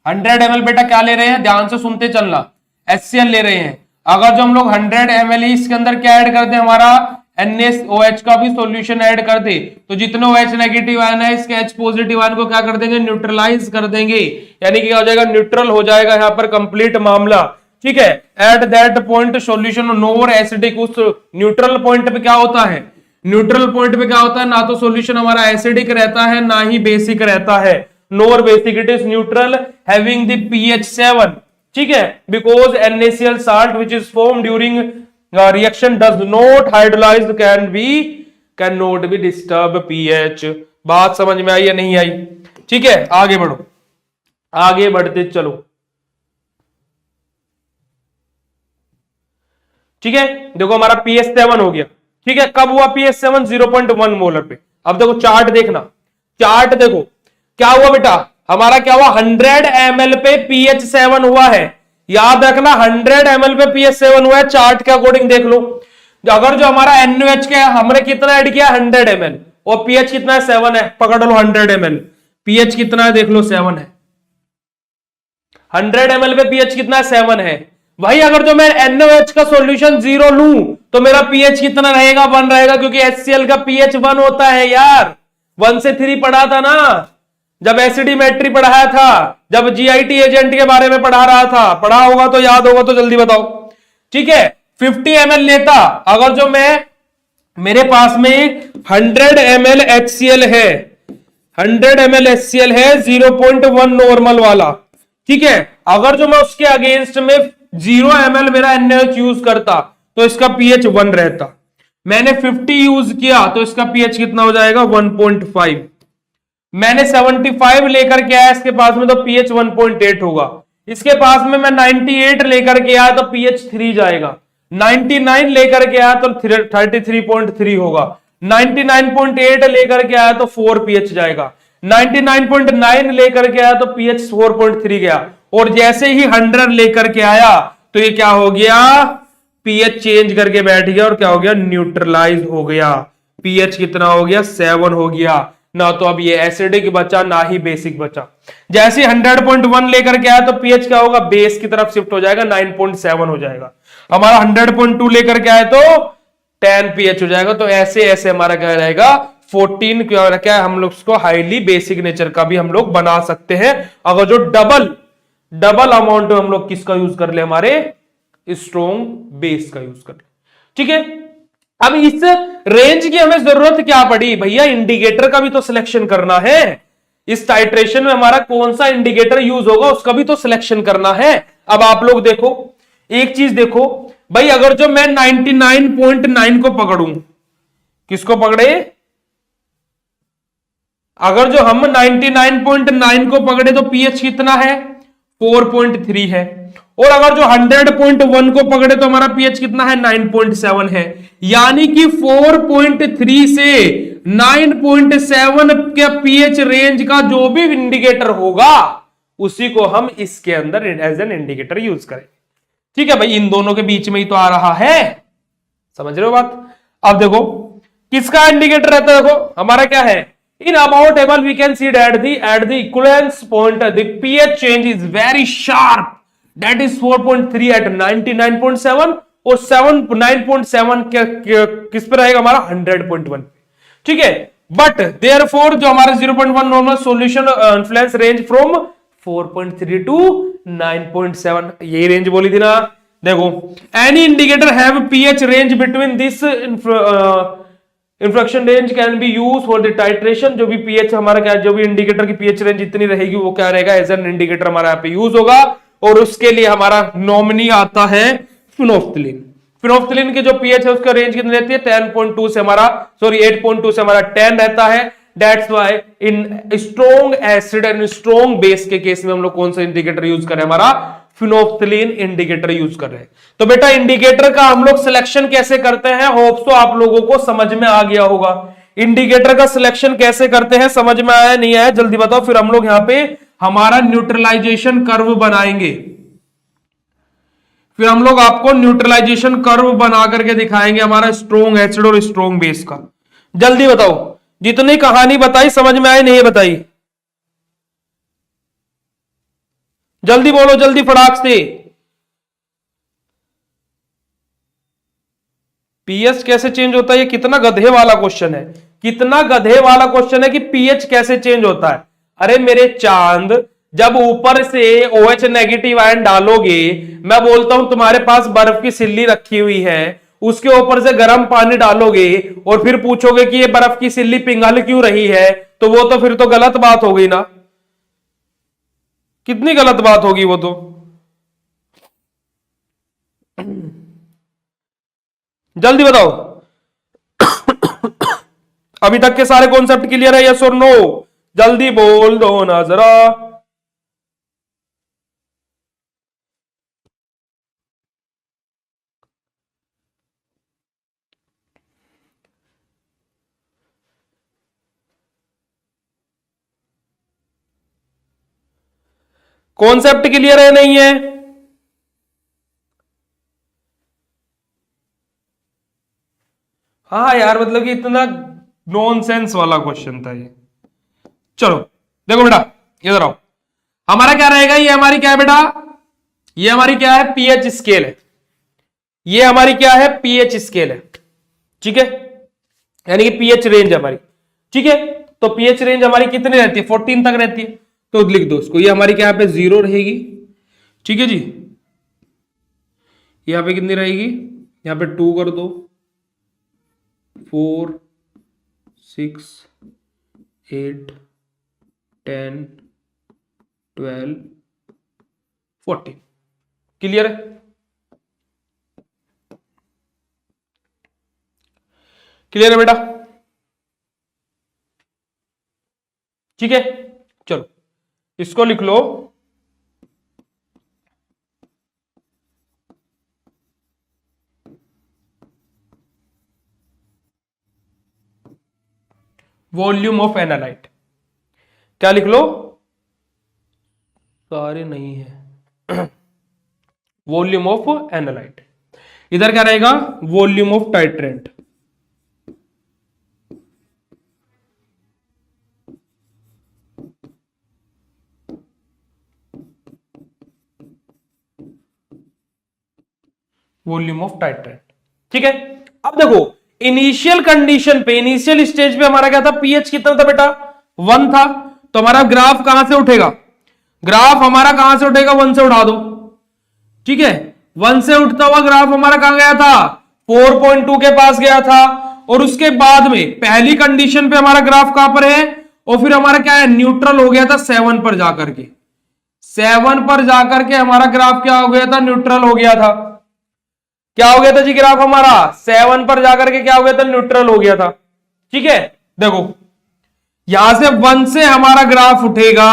100 ml बेटा क्या ले रहे हैं? ध्यान से सुनते चलना, HCl ले रहे हैं। अगर जो हम लोग 100 ml इसके अंदर क्या ऐड करते हैं? हमारा NaOH का भी सॉल्यूशन ऐड कर दे तो जितने OH नेगेटिव आयन है इसके H पॉजिटिव आयन को क्या कर देंगे? न्यूट्रलाइज कर देंगे, यानी कि क्या हो जाएगा? न्यूट्रल हो जाएगा यहाँ पर कंप्लीट मामला। ठीक है, at that point solution no more acidic. उस न्यूट्रल पॉइंट पे क्या होता है? न्यूट्रल पॉइंट पे क्या होता है? ना तो सॉल्यूशन हमारा एसिडिक रहता है ना ही बेसिक रहता है। Nor basic, it is neutral having the pH 7। ठीक है, because NaCl salt which is formed during reaction does not hydrolyze cannot be disturb pH। बात समझ में आई या नहीं आई? ठीक है, आगे बढ़ो, आगे बढ़ते चलो। ठीक है, देखो हमारा pH 7 हो गया। ठीक है, कब हुआ pH 7? 0.1 मोलर पे। अब देखो चार्ट देखना, चार्ट देखो क्या हुआ बेटा? हमारा क्या हुआ? 100 ml पे pH 7 हुआ है। याद रखना 100 ml पे pH 7 हुआ है। चार्ट के अकॉर्डिंग देख लो, अगर जो हमारा NaOH के हमने कितना ऐड किया? 100 ml, और pH कितना है? 7 है। पकड़ लो 100 ml, pH कितना है? देख लो 7 है। 100 ml पे pH कितना है? 7 है। भाई अगर जो मैं NaOH का सॉल्यूशन 0 लूं तो मेरा pH कितना रहेगा? 1 रहेगा, क्योंकि HCl का pH 1 होता है यार। 1 से 3 पढ़ा था ना जब एसिडिमेट्री पढ़ाया था, जब GIT एजेंट के बारे में पढ़ा रहा था। पढ़ा होगा तो याद होगा तो जल्दी बताओ। ठीक है, 50 ml लेता, अगर जो मैं मेरे पास में 100 ml HCl है, 100 ml HCl है 0.1 नॉर्मल वाला। ठीक है, अगर जो मैं उसके अगेंस्ट में 0 ml मेरा NaOH यूज करता तो इसका pH 1 रहता। मैंने 50 यूज किया तो इसका pH कितना हो जाएगा? 1.5। मैंने 75 लेकर के आया इसके पास में तो pH 1.8 होगा। इसके पास में मैं 98 लेकर के आया तो पीएच 3 जाएगा, 99 लेकर के आया तो 33.3 होगा, 99.8 लेकर के आया तो 4 पीएच जाएगा, 99.9 लेकर के आया तो पीएच 4.3 गया, और जैसे ही 100 लेकर के आया तो ये क्या हो गया, पीएच चेंज करके बैठ गया और क्या हो गया, न्यूट्रलाइज हो गया। पीएच कितना हो गया, 7 हो गया। ना तो अब ये एसिडिक बचा ना ही बेसिक बचा। जैसे 100.1 लेकर के आया तो पीएच क्या होगा, बेस की तरफ शिफ्ट हो जाएगा, 9.7 हो जाएगा। हमारा 100.2 लेकर के आए तो 10 पीएच हो जाएगा। तो ऐसे ऐसे हमारा क्या रहेगा, 14 क्या है, हम लोग उसको हाईली बेसिक नेचर का भी हम लोग बना सकते हैं, अगर जो डबल अमाउंट में हम लोग किसका यूज कर ले, हमारे स्ट्रॉन्ग बेस का यूज कर ले। ठीक है, अब इस रेंज की हमें जरूरत क्या पड़ी भैया, इंडिकेटर का भी तो सिलेक्शन करना है। इस टाइट्रेशन में हमारा कौन सा इंडिकेटर यूज होगा उसका भी तो सिलेक्शन करना है। अब आप लोग देखो, एक चीज देखो भाई, अगर जो मैं 99.9 को पकड़ूं, किसको पकड़े, अगर जो हम 99.9 को पकड़े तो पीएच कितना है, 4.3 है। और अगर जो 100.1 को पकड़े तो हमारा पीएच कितना है, 9.7 है। यानी कि 4.3 से 9.7 के पीएच रेंज का जो भी इंडिकेटर होगा उसी को हम इसके अंदर एज एन इंडिकेटर यूज करें। ठीक है भाई, इन दोनों के बीच में ही तो आ रहा है, समझ रहे हो बात। अब देखो किसका इंडिकेटर रहता है, देखो हमारा क्या है, in about table we can see that at the equivalence point the pH change is very sharp, that is 4.3 at 99.7 और 9.7 किस पे रहेगा हमारा, 100.1। ठीक है, बट therefore जो हमारा 0.1 normal solution influence range from 4.3 to 9.7, ये रेंज बोली थी ना। देखो any indicator have pH range between this inflection range can be use for the titration. जो भी पीएच हमारा क्या, जो भी इंडिकेटर की पीएच रेंज जितनी रहेगी वो क्या रहेगा, एज एन इंडिकेटर हमारा यहाँ पे यूज होगा। और उसके लिए हमारा नॉमिनी आता है फिनोफ्थलीन। फिनोफ्थलीन की जो पीएच है उसका रेंज कितनी रहती है, 10.2 से हमारा 8.2 से हमारा 10 रहता है। That's why in strong acid and strong base के केस में हम लोग कौन सा इंडिकेटर यूज करें, हमारा फिनोफ्थलीन इंडिकेटर यूज कर रहे हैं। तो बेटा इंडिकेटर का हम लोग सिलेक्शन कैसे करते हैं, होप्स तो आप लोगों को समझ में आ गया होगा। इंडिकेटर का सिलेक्शन कैसे करते हैं, समझ में आया नहीं आया जल्दी बताओ, फिर हम लोग यहां पे हमारा न्यूट्रलाइजेशन कर्व बनाएंगे। फिर हम लोग आपको न्यूट्रलाइजेशन कर्व बना करके दिखाएंगे हमारा स्ट्रॉन्ग एसिड और स्ट्रॉन्ग बेस का। जल्दी बताओ, जितनी कहानी बताई समझ में आई नहीं बताई, जल्दी बोलो, जल्दी फटाक से। पीएच कैसे चेंज होता है, ये कितना गधे वाला क्वेश्चन है, कितना गधे वाला क्वेश्चन है कि पीएच कैसे चेंज होता है। अरे मेरे चांद, जब ऊपर से OH नेगेटिव आयन डालोगे, मैं बोलता हूं तुम्हारे पास बर्फ की सिल्ली रखी हुई है, उसके ऊपर से गर्म पानी डालोगे और फिर पूछोगे कि ये बर्फ की सिल्ली पिघल क्यों रही है, तो वो तो फिर तो गलत बात हो गई ना। कितनी गलत बात होगी वो तो। जल्दी बताओ, अभी तक के सारे कॉन्सेप्ट क्लियर है, यस और नो, जल्दी बोल दो ना जरा। कॉन्सेप्ट क्लियर है नहीं है, हाँ यार, मतलब कि इतना नॉनसेंस वाला क्वेश्चन था ये। चलो देखो बेटा, इधर आओ, हमारा क्या रहेगा, ये हमारी क्या है बेटा, ये हमारी क्या है, पीएच स्केल है। ये हमारी क्या है, पीएच स्केल है। ठीक है, यानी कि पीएच रेंज हमारी। ठीक है, तो पीएच रेंज हमारी कितनी रहती है, 14 तक रहती है। तो लिख दो इसको, ये हमारी क्या पे 0 रहेगी। ठीक है जी, यहां पे कितनी रहेगी, यहां पे 2 कर दो, 4 6 8 10 12 14। क्लियर है, क्लियर है बेटा। ठीक है, चलो इसको लिख लो, वॉल्यूम ऑफ एनालाइट, क्या लिख लो, सारे नहीं है, वॉल्यूम ऑफ एनालाइट। इधर क्या रहेगा, volume of titrant. Volume of titrant, ठीक है। अब देखो इनिशियल कंडीशन पे, इनिशियल स्टेज पे हमारा क्या था, पीएच कितना था बेटा, 1 था। तो हमारा ग्राफ कहां से उठेगा, ग्राफ हमारा कहां से उठेगा, 1 से उठा दो, ठीक है। 1 से उठता हुआ ग्राफ हमारा कहां गया था, 4.2 के पास गया था। और उसके बाद में पहली कंडीशन पे हमारा ग्राफ कहां पर है, और फिर हमारा क्या है, न्यूट्रल हो गया था 7 पर जाकर के, 7 पर जाकर के हमारा ग्राफ क्या हो गया था, न्यूट्रल हो गया था। क्या हो गया था जी, ग्राफ हमारा 7 पर जाकर के क्या हो गया था, न्यूट्रल हो गया था, ठीक है। देखो यहां से 1 से हमारा ग्राफ उठेगा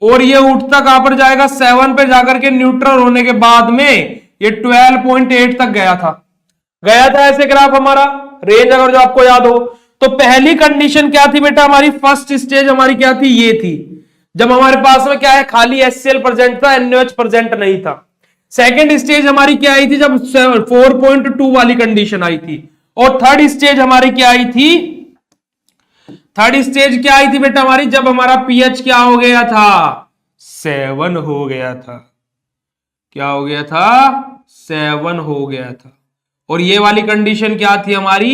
और ये उठता कहां पर जाएगा, 7 पे जाकर के न्यूट्रल होने के बाद में ये 12.8 तक गया था ऐसे ग्राफ हमारा, रेंज अगर जो आपको याद हो। तो पहली कंडीशन क्या थी बेटा हमारी, फर्स्ट स्टेज हमारी क्या थी, ये थी, जब हमारे पास में क्या है, खाली HCl प्रेजेंट था, NaOH प्रेजेंट नहीं था। सेकेंड स्टेज हमारी क्या आई थी, जब 4.2 वाली कंडीशन आई थी। और थर्ड स्टेज हमारी क्या आई थी, थर्ड स्टेज क्या आई थी बेटा हमारी, जब हमारा पीएच क्या हो गया था, 7 हो गया था। क्या हो गया था, 7 हो गया था। और ये वाली कंडीशन क्या थी हमारी,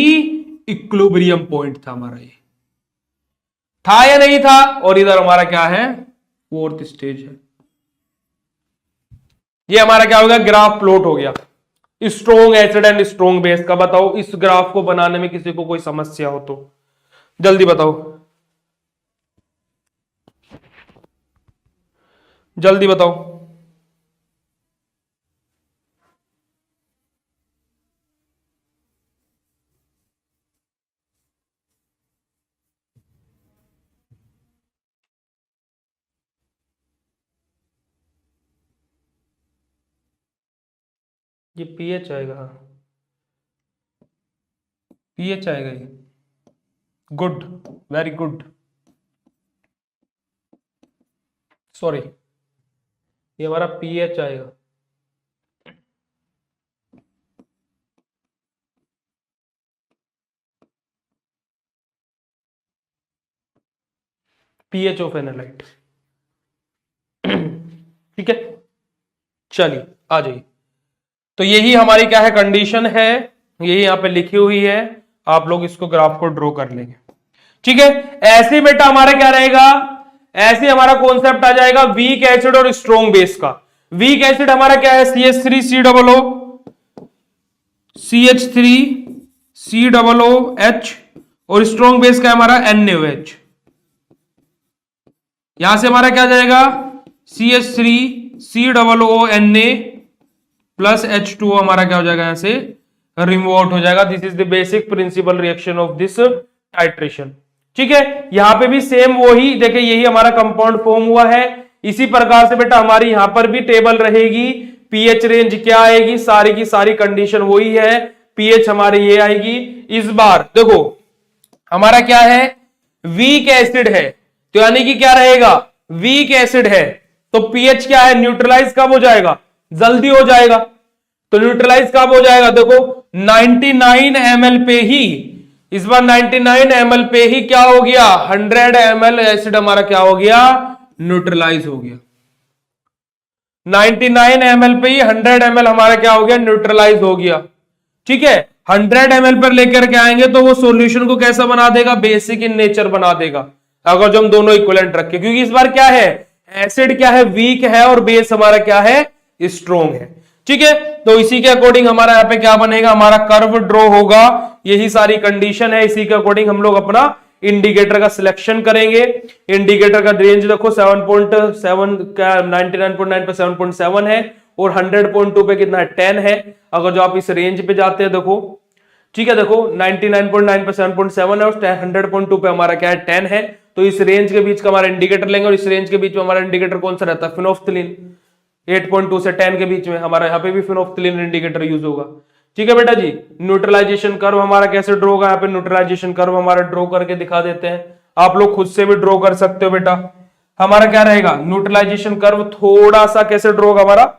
इक्विलिब्रियम पॉइंट था हमारा, ये था या नहीं था। और इधर हमारा क्या है, फोर्थ स्टेज है। ये हमारा क्या हो गया, ग्राफ प्लॉट हो गया, strong acid and strong base का। बताओ इस ग्राफ को बनाने में किसी को कोई समस्या हो तो जल्दी बताओ, जल्दी बताओ। ये पीएच आएगा, पीएच आएगा ये, गुड, वेरी गुड, सॉरी ये हमारा पीएच आएगा। पीएच ऑफ एनालाइट, ठीक है। चलिए आ जाइए, तो यही हमारी क्या है, कंडीशन है, यही यहां पे लिखी हुई है। आप लोग इसको ग्राफ को ड्रॉ कर लेंगे, ठीक है। ऐसे बेटा हमारा क्या रहेगा, ऐसे हमारा कॉन्सेप्ट आ जाएगा वीक एसिड और स्ट्रॉन्ग बेस का। वीक एसिड हमारा क्या है, CH3COO, CH3COOH, और स्ट्रॉन्ग बेस का हमारा NaOH। यहां से हमारा क्या जाएगा, CH3COONA प्लस H2O हमारा क्या हो जाएगा, यहां से रिमूव आउट हो जाएगा। This is the basic principle reaction of this titration, ठीक है। यहां पे भी सेम वही देखिए, यही हमारा कंपाउंड फॉर्म हुआ है। इसी प्रकार से बेटा हमारी यहां पर भी टेबल रहेगी, पीएच रेंज क्या आएगी, सारी की सारी कंडीशन वही है, पीएच हमारी ये आएगी। इस बार देखो हमारा क्या है, वीक एसिड है, तो यानी कि क्या रहेगा, वीक एसिड है, तो पीएच क्या है, न्यूट्रलाइज कब हो जाएगा, जल्दी हो जाएगा। तो न्यूट्रलाइज कब हो जाएगा, देखो 99 ml पे ही, इस बार 99 ml पे ही क्या हो गया, 100 ml एसिड हमारा क्या हो गया, न्यूट्रलाइज हो गया। 99 ml पे ही 100 ml हमारा क्या हो गया, न्यूट्रलाइज हो गया, ठीक है। 100 ml पर लेकर के आएंगे तो वो सॉल्यूशन को कैसा बना देगा, बेसिक इन नेचर बना देगा, अगर जो हम दोनों इक्विवेलेंट रखें। क्योंकि इस बार क्या है, एसिड क्या है, वीक है, और बेस हमारा क्या है, स्ट्रॉन्ग है, ठीक है। तो इसी के अकॉर्डिंग हमारा यहाँ पे क्या बनेगा, हमारा कर्व ड्रॉ होगा। यही सारी कंडीशन है, इसी के अकॉर्डिंग हम लोग अपना इंडिकेटर का सिलेक्शन करेंगे। इंडिकेटर का रेंज देखो 7.7 क्या 99.9 पे 7.7 है, और 100.2 पे कितना है, 10 है। अगर जो आप इस रेंज पे जाते हैं देखो, ठीक है, देखो 99.9 पे 7.7 है, और 100.2 पे हमारा क्या है, 10 है। तो इस रेंज के बीच का हमारा इंडिकेटर लेंगे, और इस रेंज के बीच में हमारा इंडिकेटर कौन सा रहता है, फिनोफ्थलीन। 8.2 से 10 के बीच में हमारा यहाँ पे भी फिनोफ्थलीन इंडिकेटर यूज होगा, ठीक है बेटा जी। न्यूट्रलाइजेशन कर्व हमारा कैसे ड्रॉ होगा, यहाँ पे न्यूट्रलाइजेशन कर्व हमारा ड्रॉ करके दिखा देते हैं, आप लोग खुद से भी ड्रॉ कर सकते हो बेटा। हमारा क्या रहेगा, न्यूट्रलाइजेशन कर्व थोड़ा सा कैसे ड्रॉ होगा हमारा,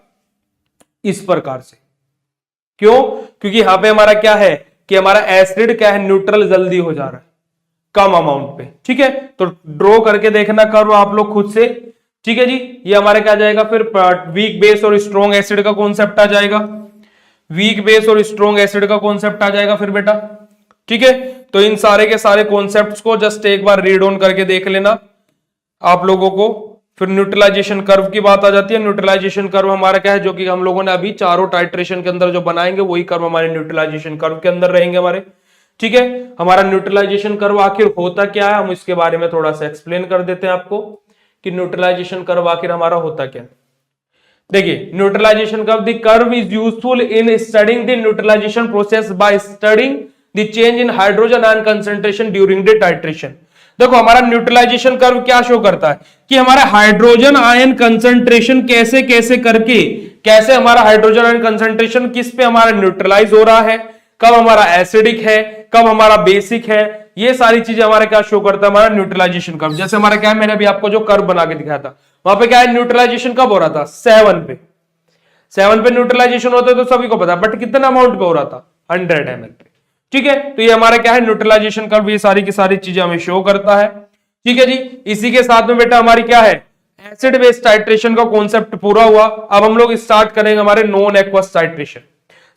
इस प्रकार से। क्यों, क्योंकि यहां पे हमारा क्या है कि हमारा एसिड क्या है, न्यूट्रल जल्दी हो जा रहा है कम अमाउंट पे। ठीक है, तो ड्रॉ करके देखना कर्व आप लोग खुद से। ठीक है जी, ये हमारे क्या जाएगा फिर, वीक बेस और स्ट्रॉन्ग एसिड का कॉन्सेप्ट आ जाएगा, वीक बेस और स्ट्रॉन्ग एसिड का कॉन्सेप्ट आ जाएगा फिर बेटा। ठीक है, तो इन सारे के सारे कॉन्सेप्ट्स को जस्ट एक बार रीड ऑन करके देख लेना आप लोगों को। फिर न्यूट्रलाइजेशन कर्व की बात आ जाती है। न्यूट्रलाइजेशन कर्व हमारा क्या है, जो कि हम लोगों ने अभी चारों टाइट्रेशन के अंदर जो बनाएंगे वही कर्व हमारे न्यूट्रलाइजेशन कर्व के अंदर रहेंगे हमारे। ठीक है, हमारा न्यूट्रलाइजेशन कर्व आखिर होता क्या है, हम इसके बारे में थोड़ा सा एक्सप्लेन कर देते हैं आपको कि न्यूट्रलाइजेशन कर्व आखिर हमारा होता क्या। देखिए, neutralisation curve, the curve is useful in studying the neutralisation process by studying the change in hydrogen ion concentration during the titration. देखो, हमारा न्यूट्रलाइजेशन कर्व क्या शो करता है कि हमारा हाइड्रोजन आयन कंसंट्रेशन कैसे कैसे करके, कैसे हमारा हाइड्रोजन आयन कंसंट्रेशन किस पे हमारा न्यूट्रलाइज हो रहा है, कब हमारा एसिडिक है, कब हमारा बेसिक है, ये सारी चीजें हमारा क्या शो करता है, हमारा न्यूट्रलाइजेशन कर्व। जैसे हमारा क्या है, मैंने अभी आपको जो कर्व बना के दिखाया था, वहां पे क्या है, न्यूट्रलाइजेशन कब हो रहा था, 7 पे न्यूट्रलाइजेशन होता है, तो सभी को पता है, बट कितना अमाउंट पे हो रहा था, 100 ml पे। ठीक है, तो ये हमारा क्या है, न्यूट्रलाइजेशन कर्व, ये सारी की सारी चीजें हमें शो करता है। ठीक है जी, इसी के साथ में बेटा हमारी क्या है, एसिड बेस टाइट्रेशन का कॉन्सेप्ट पूरा हुआ। अब हम लोग स्टार्ट करेंगे हमारे non aqueous titration.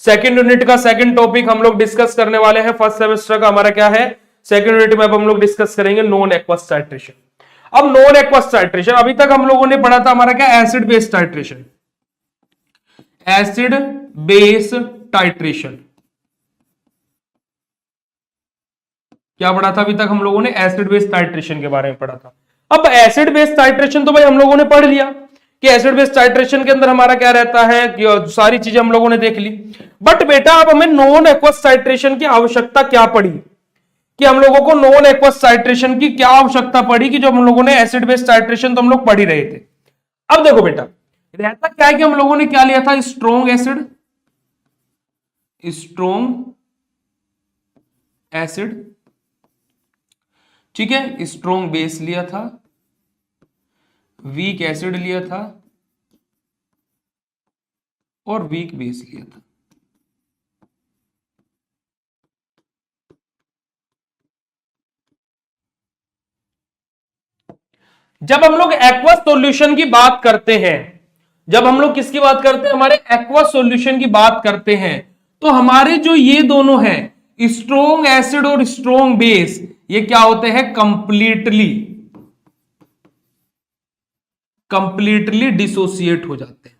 Second unit का सेकंड टॉपिक हम लोग डिस्कस करने वाले हैं, फर्स्ट सेमेस्टर का हमारा क्या है, सेकंड यूनिट में अब हम लोग डिस्कस करेंगे नॉन एक्वस टाइट्रेशन। अब नॉन एक्वस टाइट्रेशन, अभी तक हम लोगों ने पढ़ा था हमारा क्या, acid base titration, acid base titration. क्या पढ़ा था अभी तक हम लोगों ने, एसिड बेस टाइट्रेशन के बारे में पढ़ा था। अब एसिड बेस टाइट्रेशन तो भाई हम लोगों ने पढ़ लिया कि एसिड बेस टाइट्रेशन के अंदर हमारा क्या रहता है, कि सारी चीजें हम लोगों ने देख ली। बट बेटा अब हमें नॉन एक्वस टाइट्रेशन की आवश्यकता क्या पड़ी, कि हम लोगों को नॉन एक्वस टाइट्रेशन की क्या आवश्यकता पड़ी, कि जो हम लोगों ने एसिड बेस टाइट्रेशन तो हम लोग पढ़ ही रहे थे। अब देखो बेटा, रहता क्या है कि हम लोगों ने क्या लिया था, स्ट्रॉन्ग एसिड, स्ट्रॉन्ग एसिड, ठीक है, स्ट्रॉन्ग बेस लिया था, वीक एसिड लिया था और वीक बेस लिया था। जब हम लोग एक्वस सॉल्यूशन की बात करते हैं, जब हम लोग किसकी बात करते हैं, हमारे एक्वस सॉल्यूशन की बात करते हैं, तो हमारे जो ये दोनों हैं, स्ट्रॉन्ग एसिड और स्ट्रॉन्ग बेस, ये क्या होते हैं, कंप्लीटली डिसोसिएट हो जाते हैं।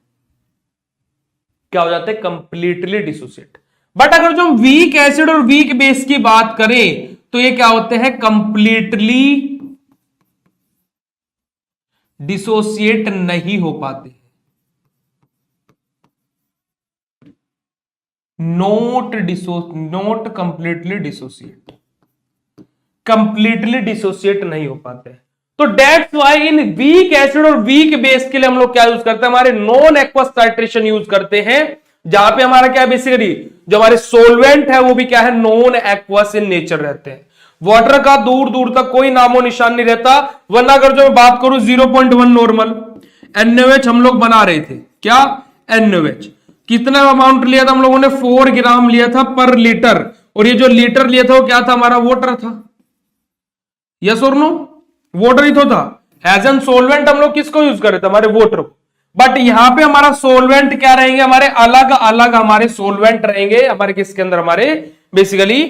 क्या हो जाते हैं, कंप्लीटली डिसोसिएट। बट अगर जो हम वीक एसिड और वीक बेस की बात करें, तो ये क्या होते हैं, कंप्लीटली डिसोसिएट नहीं हो पाते, not completely dissociate, completely dissociate नहीं हो पाते। तो that's why in weak acid और वीक बेस के लिए हम लोग क्या यूज करते हैं, हमारे नॉन एक्वस टाइट्रेशन यूज करते हैं, जहां पे हमारा क्या है, बेसिकली जो हमारे सोलवेंट है वो भी क्या है, नॉन एक्वस इन नेचर रहते हैं। वाटर का दूर दूर तक कोई नामो निशान नहीं रहता। वरना अगर जो मैं बात करूं 0.1 नॉर्मल NaOH हम लोग बना रहे थे, क्या NaOH, कितना अमाउंट लिया था हम लोगों ने, 4 ग्राम लिया था पर लीटर, और ये जो लीटर लिया था वो क्या था, हमारा वाटर था। यस और नो, वाटर ही तो था। एज एन सोलवेंट हम लोग किसको यूज कर रहे थे, हमारे वाटर को। बट यहां पे हमारा सोलवेंट क्या रहेंगे, हमारे अलग अलग हमारे सोलवेंट रहेंगे, हमारे किसके अंदर, हमारे बेसिकली